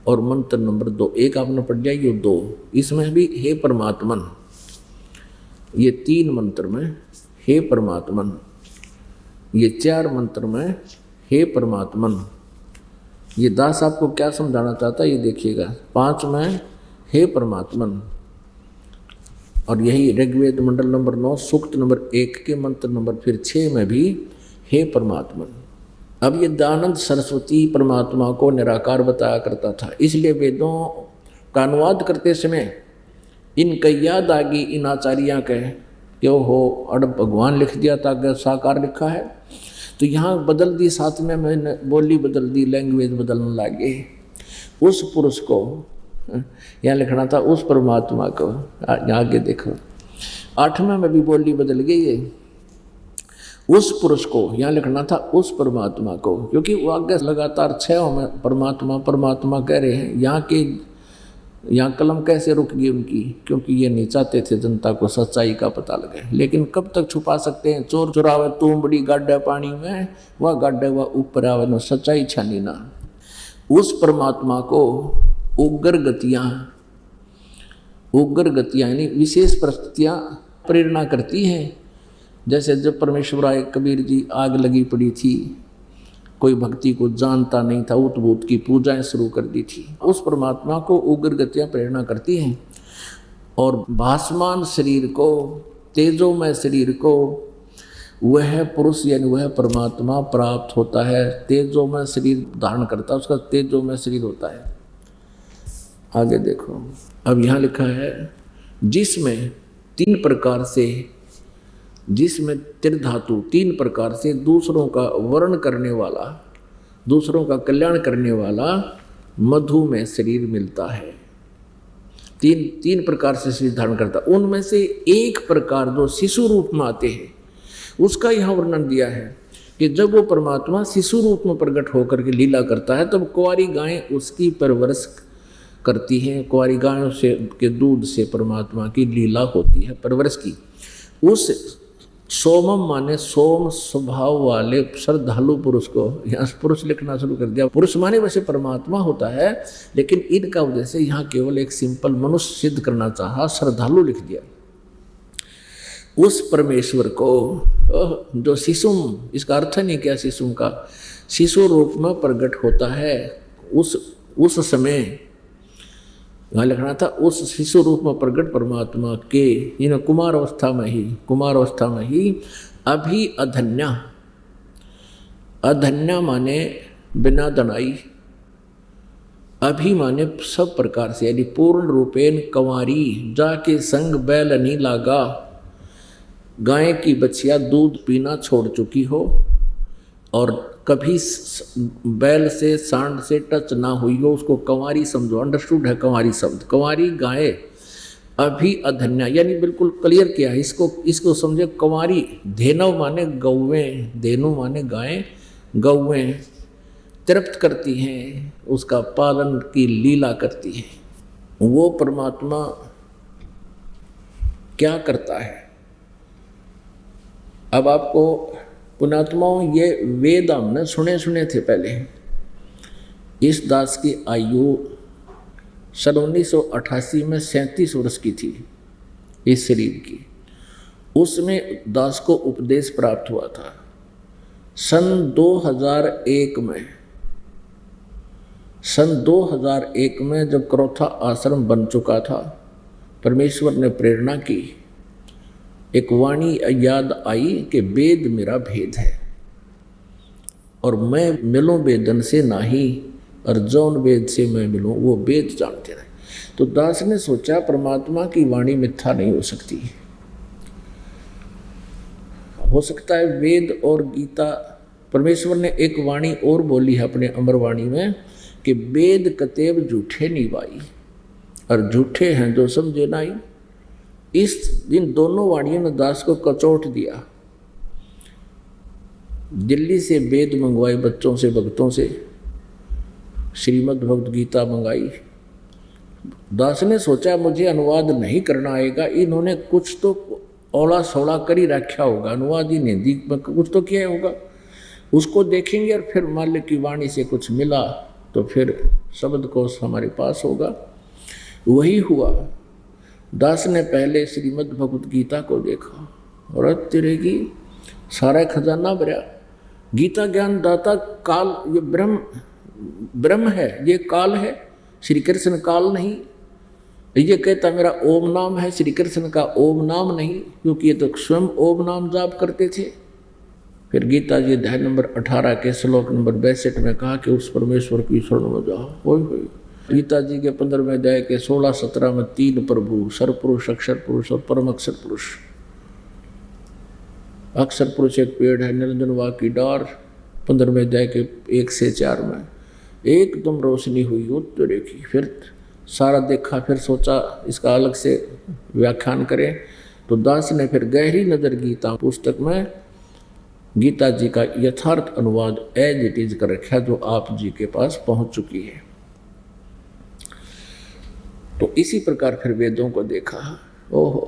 और मंत्र नंबर 2। 1 आपने पढ़ लिया, ये 2, इसमें भी हे परमात्मन। ये 3 मंत्र में हे परमात्मन, ये 4 मंत्र में हे परमात्मन। ये दास आपको क्या समझाना चाहता है ये देखिएगा। 5 में हे परमात्मन, और यही ऋग्वेद मंडल नंबर 9 सूक्त नंबर 1 के मंत्र नंबर फिर 6 में भी हे परमात्मन। अब ये दानंद सरस्वती परमात्मा को निराकार बताया करता था, इसलिए वेदों का अनुवाद करते समय इनका याद आ गई इन आचार्यों के, क्यों हो अड़ भगवान लिख दिया था, अगर साकार लिखा है तो यहाँ बदल दी, साथ में मैंने बोली बदल दी, लैंग्वेज बदलने लगे। उस पुरुष को यहाँ लिखना था उस परमात्मा को, आगे देखो 8वें में भी बोली बदल गई है। उस पुरुष को यहाँ लिखना था उस परमात्मा को, क्योंकि वो आगे लगातार 6 में परमात्मा परमात्मा कह रहे हैं। यहाँ कलम कैसे रुक गई उनकी, क्योंकि ये नहीं चाहते थे जनता को सच्चाई का पता लगे। लेकिन कब तक छुपा सकते हैं, चोर चुरावे तुम बड़ी गाड्डा पानी में, वह गाड्डा वह ऊपर आवे न, सच्चाई छानी ना। उस परमात्मा को उग्र गतियाँ यानी विशेष परिस्थितियाँ प्रेरणा करती हैं। जैसे जब परमेश्वर आए, कबीर जी, आग लगी पड़ी थी, कोई भक्ति को जानता नहीं था, उत भूत की पूजाएं शुरू कर दी थी। उस परमात्मा को उग्र गतियाँ प्रेरणा करती हैं। और भासमान शरीर को, तेजोमय शरीर को वह पुरुष यानी वह परमात्मा प्राप्त होता है। तेजोमय शरीर धारण करता है, उसका तेजोमय शरीर होता है। आगे देखो, अब यहाँ लिखा है जिसमें त्रिधातु 3 प्रकार से दूसरों का वर्ण करने वाला, दूसरों का कल्याण करने वाला मधु में शरीर मिलता है। तीन प्रकार से शरीर धारण करता। उनमें से एक प्रकार जो शिशु रूप में आते हैं, उसका यहाँ वर्णन दिया है कि जब वो परमात्मा शिशु रूप में प्रकट होकर के लीला करता है, तब कुंवारी गायें उसकी परवरिश करती हैं। कुंवारी गायों से के दूध से परमात्मा की लीला होती है, परवरिश की। उस सोमम माने सोम स्वभाव वाले श्रद्धालु पुरुष को, यहाँ पुरुष लिखना शुरू कर दिया। पुरुष माने वैसे परमात्मा होता है, लेकिन इनका उद्देश्य यहाँ केवल एक सिंपल मनुष्य सिद्ध करना चाहा, श्रद्धालु लिख दिया। उस परमेश्वर को जो शिशुम, इसका अर्थ नहीं क्या शिशुम का, शिशु रूप में प्रकट होता है। उस समय यहाँ लिखना था, उस शिशु रूप में प्रकट परमात्मा के इन कुमार अवस्था में ही अभी अधन्या माने बिना दनाई, अभी माने सब प्रकार से, यानी पूर्ण रूपेण कंवारी, जाके संग बैल नहीं लागा, गाय की बच्चिया दूध पीना छोड़ चुकी हो और कभी बैल से सांड से टच ना हुई हो, उसको कंवारी समझो। अंडरस्टूड है कंवारी शब्द। कंवारी गाय अभी अधन्या, यानी बिल्कुल क्लियर किया है इसको समझे। कंवारी धेनव माने गौवें, धेनु माने गायें, गौवें तृप्त करती हैं, उसका पालन की लीला करती हैं। वो परमात्मा क्या करता है? अब आपको पुण्यात्माओं, ये वेद हमने सुने थे पहले। इस दास की आयु सन 1988 में 37 वर्ष की थी इस शरीर की। उसमें दास को उपदेश प्राप्त हुआ था सन 2001 में जब क्रोथा आश्रम बन चुका था, परमेश्वर ने प्रेरणा की, एक वाणी याद आई कि वेद मेरा भेद है और मैं मिलूं वेदन से नाही, और जौन वेद से मैं मिलूं वो वेद जानते रहे। तो दास ने सोचा परमात्मा की वाणी मिथ्या नहीं हो सकती, हो सकता है वेद और गीता। परमेश्वर ने एक वाणी और बोली है अपने अमर वाणी में कि वेद कतेब झूठे नहीं भाई, और झूठे हैं जो समझे नहीं। इन दोनों वाणियों ने दास को कचोट दिया। दिल्ली से वेद मंगवाए बच्चों से, भक्तों से, श्रीमद् भगवद गीता मंगाई। दास ने सोचा मुझे अनुवाद नहीं करना आएगा, इन्होंने कुछ तो ओला सोला कर ही रखा होगा, अनुवाद ही हिंदी में कुछ तो किया होगा, उसको देखेंगे और फिर मालिक की वाणी से कुछ मिला तो फिर शब्दकोश हमारे पास होगा। वही हुआ। दास ने पहले श्रीमद् भगवद गीता को देखा और तेरे की सारा खजाना भरा। गीता ज्ञान दाता काल, ये ब्रह्म है, ये काल है, श्री कृष्ण काल नहीं। ये कहता मेरा ओम नाम है, श्री कृष्ण का ओम नाम नहीं, क्योंकि ये तो स्वयं ओम नाम जाप करते थे। फिर गीता जी अध्याय नंबर 18 के श्लोक नंबर 62 में कहा कि उस परमेश्वर की शरण में जाओ। होई गीता जी के 15वें अध्याय के 16-17 में 3 प्रभु, सरपुरुष, अक्षर पुरुष और परम अक्षर पुरुष। अक्षर पुरुष एक पेड़ है, निरंजन वाक की डार, 15वें अध्याय के 1 से 4 में एकदम रोशनी हुई उत्तर की। फिर सारा देखा, फिर सोचा इसका अलग से व्याख्यान करें, तो दास ने फिर गहरी नजर गीता पुस्तक में गीता जी का यथार्थ अनुवाद एज इट इज कर रखा, जो आप जी के पास पहुंच चुकी है। तो इसी प्रकार फिर वेदों को देखा। ओहो,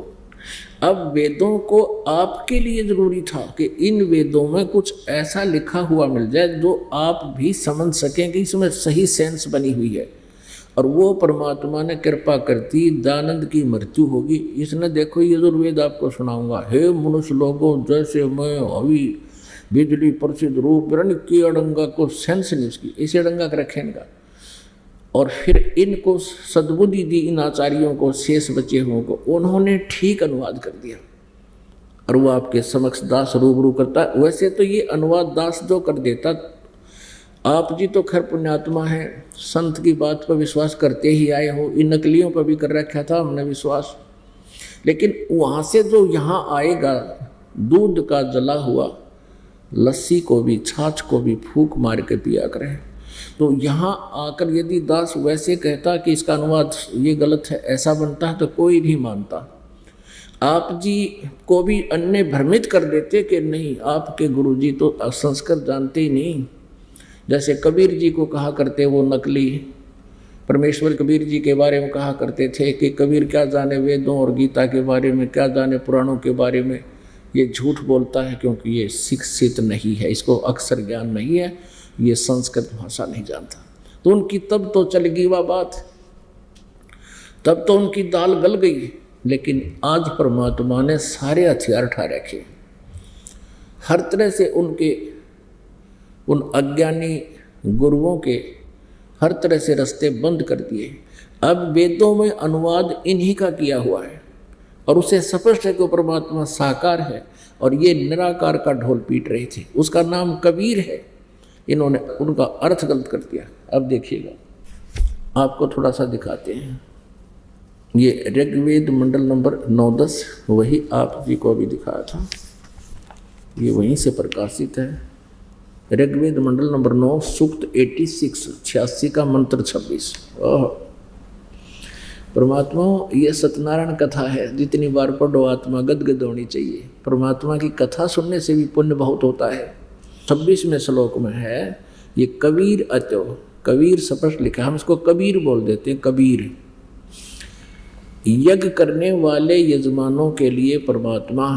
अब वेदों को आपके लिए जरूरी था कि इन वेदों में कुछ ऐसा लिखा हुआ मिल जाए जो आप भी समझ सकें कि इसमें सही सेंस बनी हुई है। और वो परमात्मा ने कृपा करती, दयानंद की मृत्यु होगी। इसने देखो यजुर्वेद आपको सुनाऊंगा, हे मनुष्य लोगों जैसे मैं अभी बिजली प्रसिद्ध रूप के अड़ंगा को सेंस नहीं उसकी, इसे अड़ंगा कर रखे इनका। और फिर इनको सद्बुद्धि दी इन आचार्यों को, शेष बचे हुओं को, उन्होंने ठीक अनुवाद कर दिया और वो आपके समक्ष दास रूबरू करता। वैसे तो ये अनुवाद दास जो कर देता, आप जी तो खैर पुण्यात्मा हैं, संत की बात पर विश्वास करते ही आए हो, इन नकलियों पर भी कर रखा था हमने विश्वास। लेकिन वहाँ से जो यहाँ आएगा, दूध का जला हुआ लस्सी को भी, छाछ को भी फूंक मार के पिया करें। तो यहाँ आकर यदि दास वैसे कहता कि इसका अनुवाद ये गलत है, ऐसा बनता है, तो कोई नहीं मानता। आप जी को भी अन्य भ्रमित कर देते कि नहीं आपके गुरुजी तो संस्कृत जानते ही नहीं। जैसे कबीर जी को कहा करते, वो नकली परमेश्वर कबीर जी के बारे में कहा करते थे कि कबीर क्या जाने वेदों और गीता के बारे में, क्या जाने पुराणों के बारे में, ये झूठ बोलता है क्योंकि ये शिक्षित नहीं है, इसको अक्षर ज्ञान नहीं है, ये संस्कृत भाषा नहीं जानता। तो उनकी तब तो चल गई वह बात, तब तो उनकी दाल गल गई। लेकिन आज परमात्मा ने सारे हथियार उठा रखे, हर तरह से उनके उन अज्ञानी गुरुओं के हर तरह से रास्ते बंद कर दिए। अब वेदों में अनुवाद इन्हीं का किया हुआ है और उसे स्पष्ट है कि परमात्मा साकार है और ये निराकार का ढोल पीट रहे थे, उसका नाम कबीर है। इन्होंने उनका अर्थ गलत कर दिया। अब देखिएगा, आपको थोड़ा सा दिखाते हैं। ये ऋग्वेद मंडल नंबर 9-10, वही आप जी को अभी दिखाया था, ये वहीं से प्रकाशित है। ऋग्वेद मंडल नंबर 9 सूक्त 86 का मंत्र 26। परमात्मा, ये सत्यनारायण कथा है, जितनी बार पढ़ो आत्मा गदगद होनी चाहिए। परमात्मा की कथा सुनने से भी पुण्य बहुत होता है। 26वें श्लोक में है ये कबीर अत्यो, कबीर स्पष्ट लिखा, हम इसको कबीर बोल देते हैं, कबीर। यज्ञ करने वाले यजमानों के लिए परमात्मा,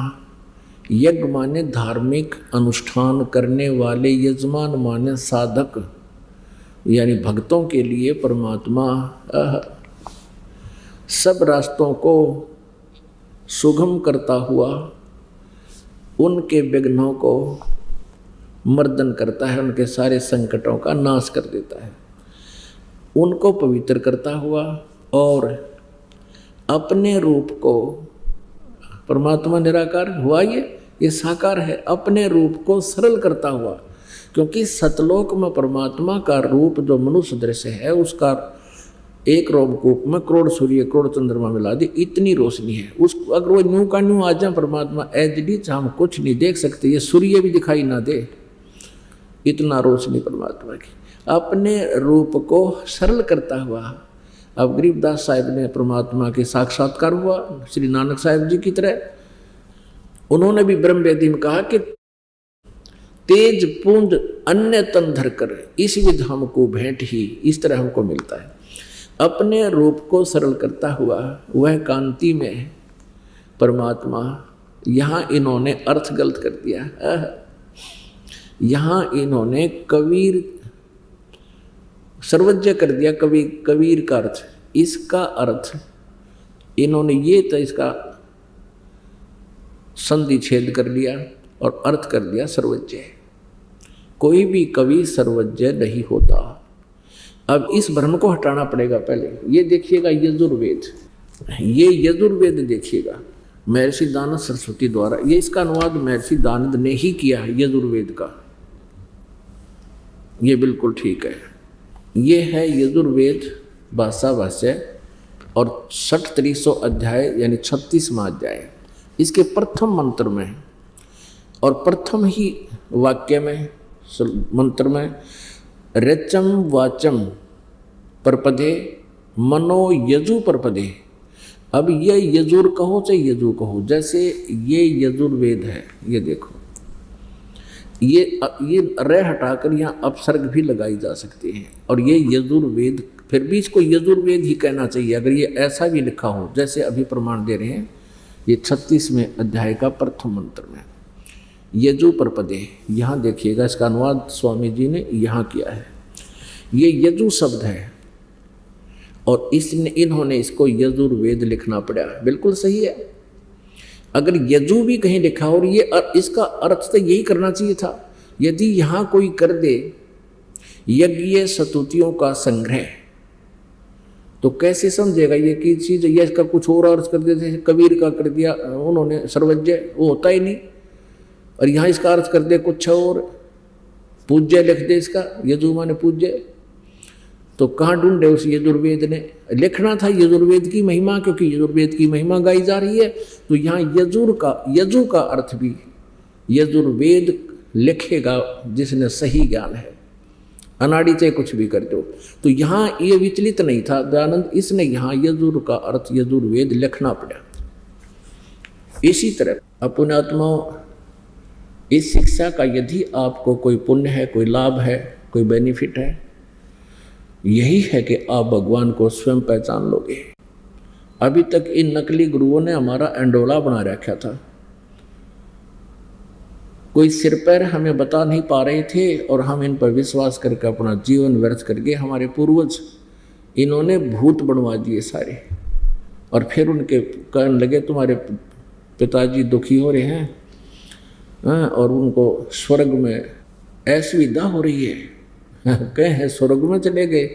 यज्ञ माने धार्मिक अनुष्ठान करने वाले, यजमान माने साधक यानी भक्तों के लिए परमात्मा सब रास्तों को सुगम करता हुआ उनके विघ्नों को मर्दन करता है, उनके सारे संकटों का नाश कर देता है, उनको पवित्र करता हुआ और अपने रूप को, परमात्मा निराकार हुआ, ये साकार है, अपने रूप को सरल करता हुआ। क्योंकि सतलोक में परमात्मा का रूप जो मनुष्य दृश्य है, उसका एक रोमकूप में करोड़ सूर्य करोड़ चंद्रमा मिला दी, इतनी रोशनी है। उस अगर वो न्यू का न्यू आ जाए परमात्मा एचडी, हम कुछ नहीं देख सकते, ये सूर्य भी दिखाई ना दे, इतना रोशनी परमात्मा की। अपने रूप को सरल करता हुआ, अब गरीबदास साहिब ने परमात्मा के साक्षात्कार हुआ श्री नानक साहिब जी की तरह। उन्होंने भी ब्रह्म वेदी में कहा कि तेज पुंज अन्य तन धर कर इस विध हमको भेंट ही, इस तरह हमको मिलता है। अपने रूप को सरल करता हुआ वह कांति में परमात्मा, यहाँ इन्होंने अर्थ गलत कर दिया। यहाँ इन्होंने कबीर सर्वज्ञ कर दिया, कबीर का अर्थ, इसका अर्थ इन्होंने ये तो इसका संधि छेद कर लिया और अर्थ कर दिया सर्वज्ञ। कोई भी कवि सर्वज्ञ नहीं होता। अब इस भ्रम को हटाना पड़ेगा। पहले ये देखिएगा यजुर्वेद, ये यजुर्वेद देखिएगा महर्षि दानंद सरस्वती द्वारा, ये इसका अनुवाद महर्षि दानंद ने ही किया है यजुर्वेद का, ये बिल्कुल ठीक है। ये है यजुर्वेद भाषा भाष्य और 6300 अध्याय यानी 36वां अध्याय। इसके प्रथम मंत्र में और प्रथम ही वाक्य में मंत्र में रचम वाचम परपदे मनो यजु परपदे। अब ये यजुर कहो चाहे यजु कहो, जैसे ये यजुर्वेद है, ये देखो ये रे हटाकर यहाँ अपसर्ग भी लगाई जा सकती है और ये यजुर्वेद, फिर भी इसको यजुर्वेद ही कहना चाहिए। अगर ये ऐसा भी लिखा हो जैसे अभी प्रमाण दे रहे हैं ये 36वें अध्याय का प्रथम मंत्र में यजु परपदे। यहाँ देखिएगा, इसका अनुवाद स्वामी जी ने यहाँ किया है। ये यजु शब्द है और इन्होंने इसको यजुर्वेद लिखना पड़ा। बिल्कुल सही है। अगर यजु भी कहीं लिखा और ये इसका अर्थ तो यही करना चाहिए था। यदि यहाँ कोई कर दे यज्ञ स्तुतियों का संग्रह, तो कैसे समझेगा ये की चीज? ये इसका कुछ और अर्थ कर देते, कबीर का कर दिया उन्होंने सर्वज्ञ, वो होता ही नहीं। और यहाँ इसका अर्थ कर दे कुछ और, पूज्य लिख दे इसका, यजु माने पूज्य। तो कहाँ ढूंढे उस यजुर्वेद ने? लिखना था यजुर्वेद की महिमा, क्योंकि यजुर्वेद की महिमा गाई जा रही है। तो यहाँ यजु का अर्थ भी यजुर्वेद लिखेगा जिसने सही ज्ञान है। अनाड़ी चाहे कुछ भी कर दो। तो यहाँ ये विचलित नहीं था दयानंद, इसने यहाँ यजुर का अर्थ यजुर्वेद लिखना पड़ा। इसी तरह अपुण्यात्माओं, इस शिक्षा का यदि आपको कोई पुण्य है, कोई लाभ है, कोई बेनिफिट है, यही है कि आप भगवान को स्वयं पहचान लोगे। अभी तक इन नकली गुरुओं ने हमारा एंडोला बना रखा था। कोई सिर पैर हमें बता नहीं पा रहे थे और हम इन पर विश्वास करके अपना जीवन व्यर्थ करके, हमारे पूर्वज इन्होंने भूत बनवा दिए सारे। और फिर उनके कहने लगे तुम्हारे पिताजी दुखी हो रहे हैं और उनको स्वर्ग में असुविधा हो रही है, कहे हैं स्वर्ग में चले गए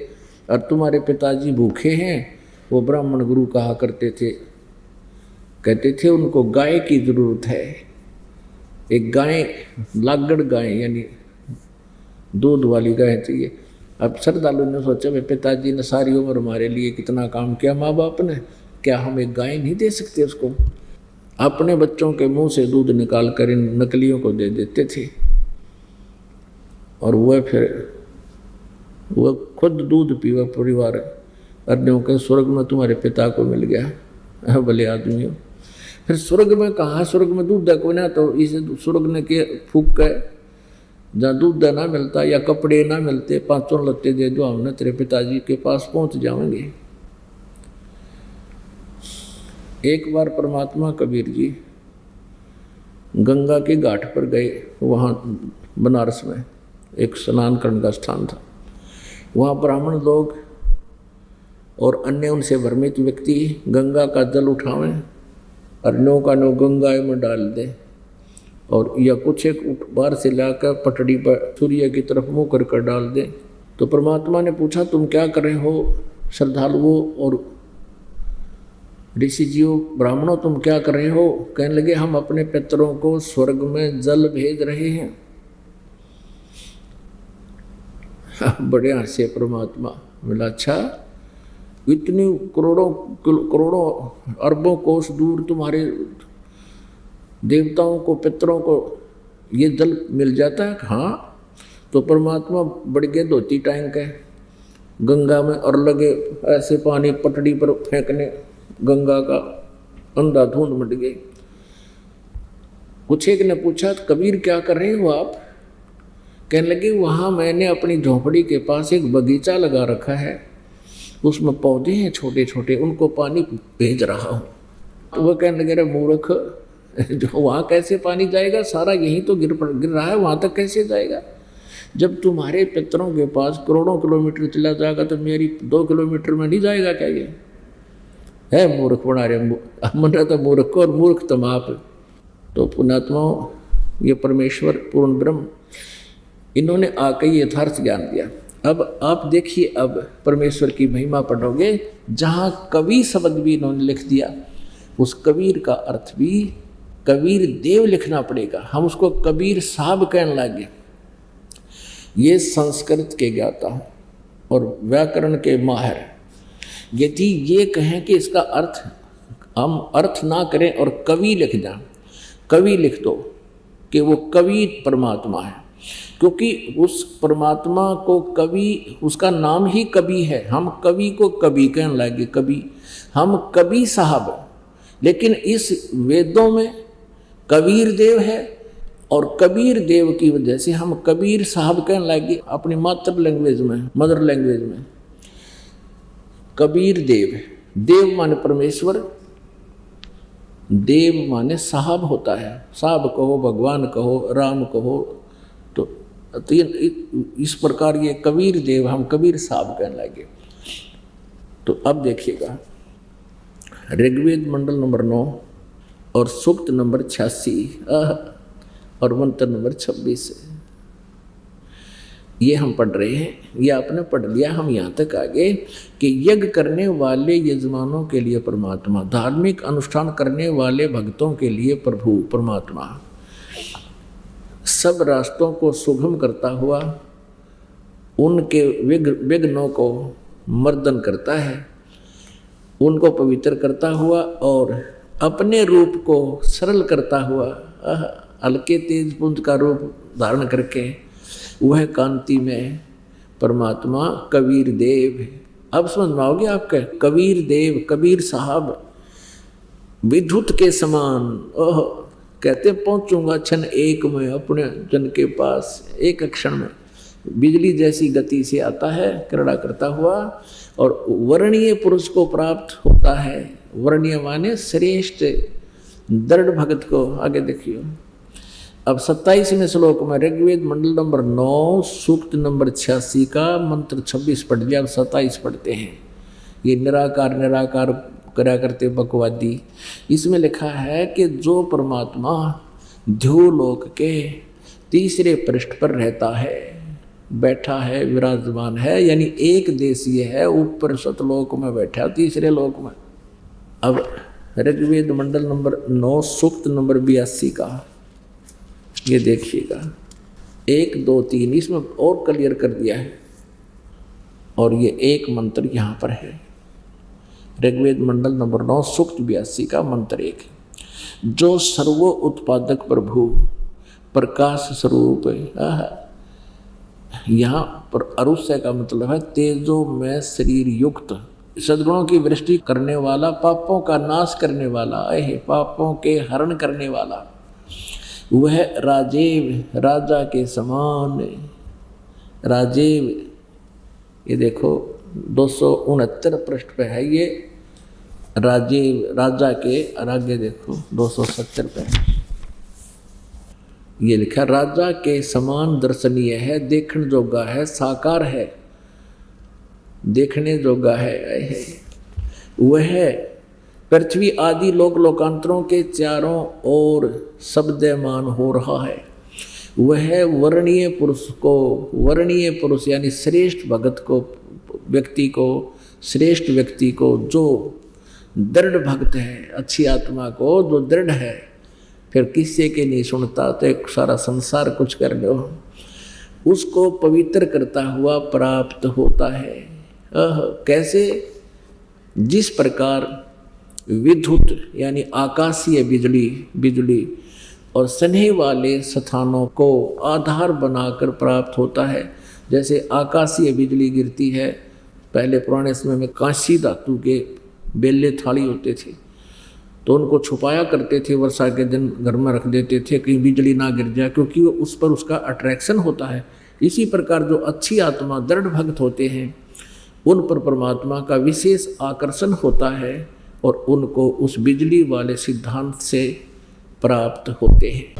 और तुम्हारे पिताजी भूखे हैं। वो ब्राह्मण गुरु कहा करते थे, कहते थे उनको गाय की जरूरत है, एक गाय, लागड़ गाय यानी दूध वाली गाय चाहिए। अब श्रद्धालु ने सोचा भाई पिताजी ने सारी उम्र हमारे लिए कितना काम किया, माँ बाप ने, क्या हम एक गाय नहीं दे सकते उसको? अपने बच्चों के मुंह से दूध निकाल कर इन नकलियों को दे देते थे और वह खुद दूध पीवा परिवार। अर्जुन के स्वर्ग में तुम्हारे पिता को मिल गया, भले आदमी हो। फिर स्वर्ग में कहा, स्वर्ग में दूध को ना, तो इसे स्वर्ग ने के फूक के जहाँ दूध ना मिलता या कपड़े ना मिलते, 5 लत्ते दे जो हमने तेरे पिताजी के पास पहुंच जाएंगे। एक बार परमात्मा कबीर जी गंगा के घाट पर गए, वहाँ बनारस में एक स्नान करने का स्थान था। वहाँ ब्राह्मण लोग और अन्य उनसे भ्रमित व्यक्ति गंगा का जल उठावें और नो का नो गंगा में डाल दे और या कुछ एक बाहर से लाकर पटड़ी पर सूर्य की तरफ मुँह कर डाल दे। तो परमात्मा ने पूछा तुम क्या कर रहे हो श्रद्धालुओं और ऋषिजियों, ब्राह्मणों तुम क्या कर रहे हो? कहने लगे हम अपने पितरों को स्वर्ग में जल भेज रहे हैं। बड़े हंसे परमात्मा, बोला अच्छा, इतनी करोड़ों अरबों कोस दूर तुम्हारे देवताओं को, पितरों को ये जल मिल जाता है? हाँ। तो परमात्मा बढ़ गए धोती टांग के गंगा में और लगे ऐसे पानी पटड़ी पर फेंकने, गंगा का अंधाधुंध मट गई। कुछ एक ने पूछा कबीर क्या कर रहे हो आप? कहने लगे वहाँ मैंने अपनी झोंपड़ी के पास एक बगीचा लगा रखा है, उसमें पौधे हैं छोटे छोटे, उनको पानी भेज रहा हूँ। तो वह कहने लगे अरे मूर्ख, जो वहाँ कैसे पानी जाएगा? सारा यहीं तो गिर रहा है, वहाँ तक कैसे जाएगा? जब तुम्हारे पितरों के पास करोड़ों किलोमीटर चला जाएगा तो मेरी 2 किलोमीटर में नहीं जाएगा क्या? ये है मूर्ख बना रहे, मना तो मूर्ख और मूर्ख तुम आप। तो पुण्यात्माओं, ये परमेश्वर पूर्ण ब्रह्म, इन्होंने आकर यथार्थ ज्ञान दिया। अब आप देखिए, अब परमेश्वर की महिमा पढ़ोगे, जहाँ कवि शब्द भी इन्होंने लिख दिया, उस कबीर का अर्थ भी कबीर देव लिखना पड़ेगा। हम उसको कबीर साहब कहने लगे। ये संस्कृत के ज्ञाता और व्याकरण के माहिर यदि ये कहें कि इसका अर्थ हम अर्थ ना करें और कवि लिख दें, कवि लिख दो कि वो कवि परमात्मा है, क्योंकि उस परमात्मा को कवि, उसका नाम ही कवि है। हम कवि को कवि कहने लगे, कवि, हम कवि साहब। लेकिन इस वेदों में कबीर देव है और कबीर देव की वजह से हम कबीर साहब कहने लगे अपनी मातृ लैंग्वेज में, मदर लैंग्वेज में। कबीर देव, देव माने परमेश्वर, देव माने साहब होता है, साहब कहो, भगवान कहो, राम कहो, तो इस प्रकार ये कबीर देव, हम कबीर साहब कहने लगे। तो अब देखिएगा ऋग्वेद मंडल नंबर 9 और सूक्त नंबर 86 और मंत्र नंबर 26 ये हम पढ़ रहे हैं। ये आपने पढ़ लिया, हम यहाँ तक आ गए कि यज्ञ करने वाले यजमानों के लिए परमात्मा, धार्मिक अनुष्ठान करने वाले भक्तों के लिए प्रभु परमात्मा, सब रास्तों को सुगम करता हुआ उनके विघ्नों को मर्दन करता है, उनको पवित्र करता हुआ और अपने रूप को सरल करता हुआ, हल्के तेज पुंज का रूप धारण करके वह कांति में परमात्मा कबीर देव है। अब समझ में आओगे आपके कबीर देव, कबीर साहब विद्युत के समान, ओह कहते पहुंचूंगा क्षण एक में अपने जन के पास, एक क्षण में बिजली जैसी गति से आता है क्रीड़ा करता हुआ और वर्णीय पुरुष को प्राप्त होता है। वर्णीय माने श्रेष्ठ दृढ़ भगत को। आगे देखियो अब 27वें श्लोक में ऋग्वेद मंडल नंबर 9 सूक्त नंबर 86 का मंत्र 26 पढ़ लिया। अब 27 पढ़ते हैं। ये निराकार निराकार करा करते बकवादी। इसमें लिखा है कि जो परमात्मा ध्रुवलोक के तीसरे पृष्ठ पर रहता है, बैठा है, विराजमान है, यानी एक देशीय है, ऊपर सतलोक में बैठा तीसरे लोक में। अब ऋग्वेद मंडल नंबर 9 सूक्त नंबर 82 का ये देखिएगा 1 2 3 इसमें और क्लियर कर दिया है। और ये एक मंत्र यहाँ पर है ऋग्वेद मंडल नंबर 9 सूक्त 82 का मंत्र 1, जो सर्व उत्पादक प्रभु प्रकाश स्वरूप यहाँ पर अरुष्य का मतलब है तेजो में शरीर युक्त, सद्गुणों की वृष्टि करने वाला, पापों का नाश करने वाला, पापों के हरण करने वाला, वह राजीव राजा के समान। राजीव ये देखो 269 पृष्ठ पे है ये राजीव राजा के, और आगे देखो 270 पे ये लिखा राजा के समान दर्शनीय है, देखने जोगा है, साकार है, देखने जोगा है। वह पृथ्वी आदि लोक लोकांतरों के चारों ओर शब्दमान हो रहा है। वह वर्णीय पुरुष को, वर्णीय पुरुष यानी श्रेष्ठ भगत को, व्यक्ति को, श्रेष्ठ व्यक्ति को जो दृढ़ भक्त है, अच्छी आत्मा को जो दृढ़ है, फिर किसी के नहीं सुनता तो एक सारा संसार कुछ कर लो, उसको पवित्र करता हुआ प्राप्त होता है। कैसे? जिस प्रकार विद्युत यानी आकाशीय बिजली और स्नेह वाले स्थानों को आधार बनाकर प्राप्त होता है। जैसे आकाशीय बिजली गिरती है, पहले पुराने समय में कांसी धातु के बेले थाली होते थे तो उनको छुपाया करते थे, वर्षा के दिन घर में रख देते थे कहीं बिजली ना गिर जाए, क्योंकि वो उस पर उसका अट्रैक्शन होता है। इसी प्रकार जो अच्छी आत्मा दृढ़ भक्त होते हैं उन पर परमात्मा का विशेष आकर्षण होता है और उनको उस बिजली वाले सिद्धांत से प्राप्त होते हैं।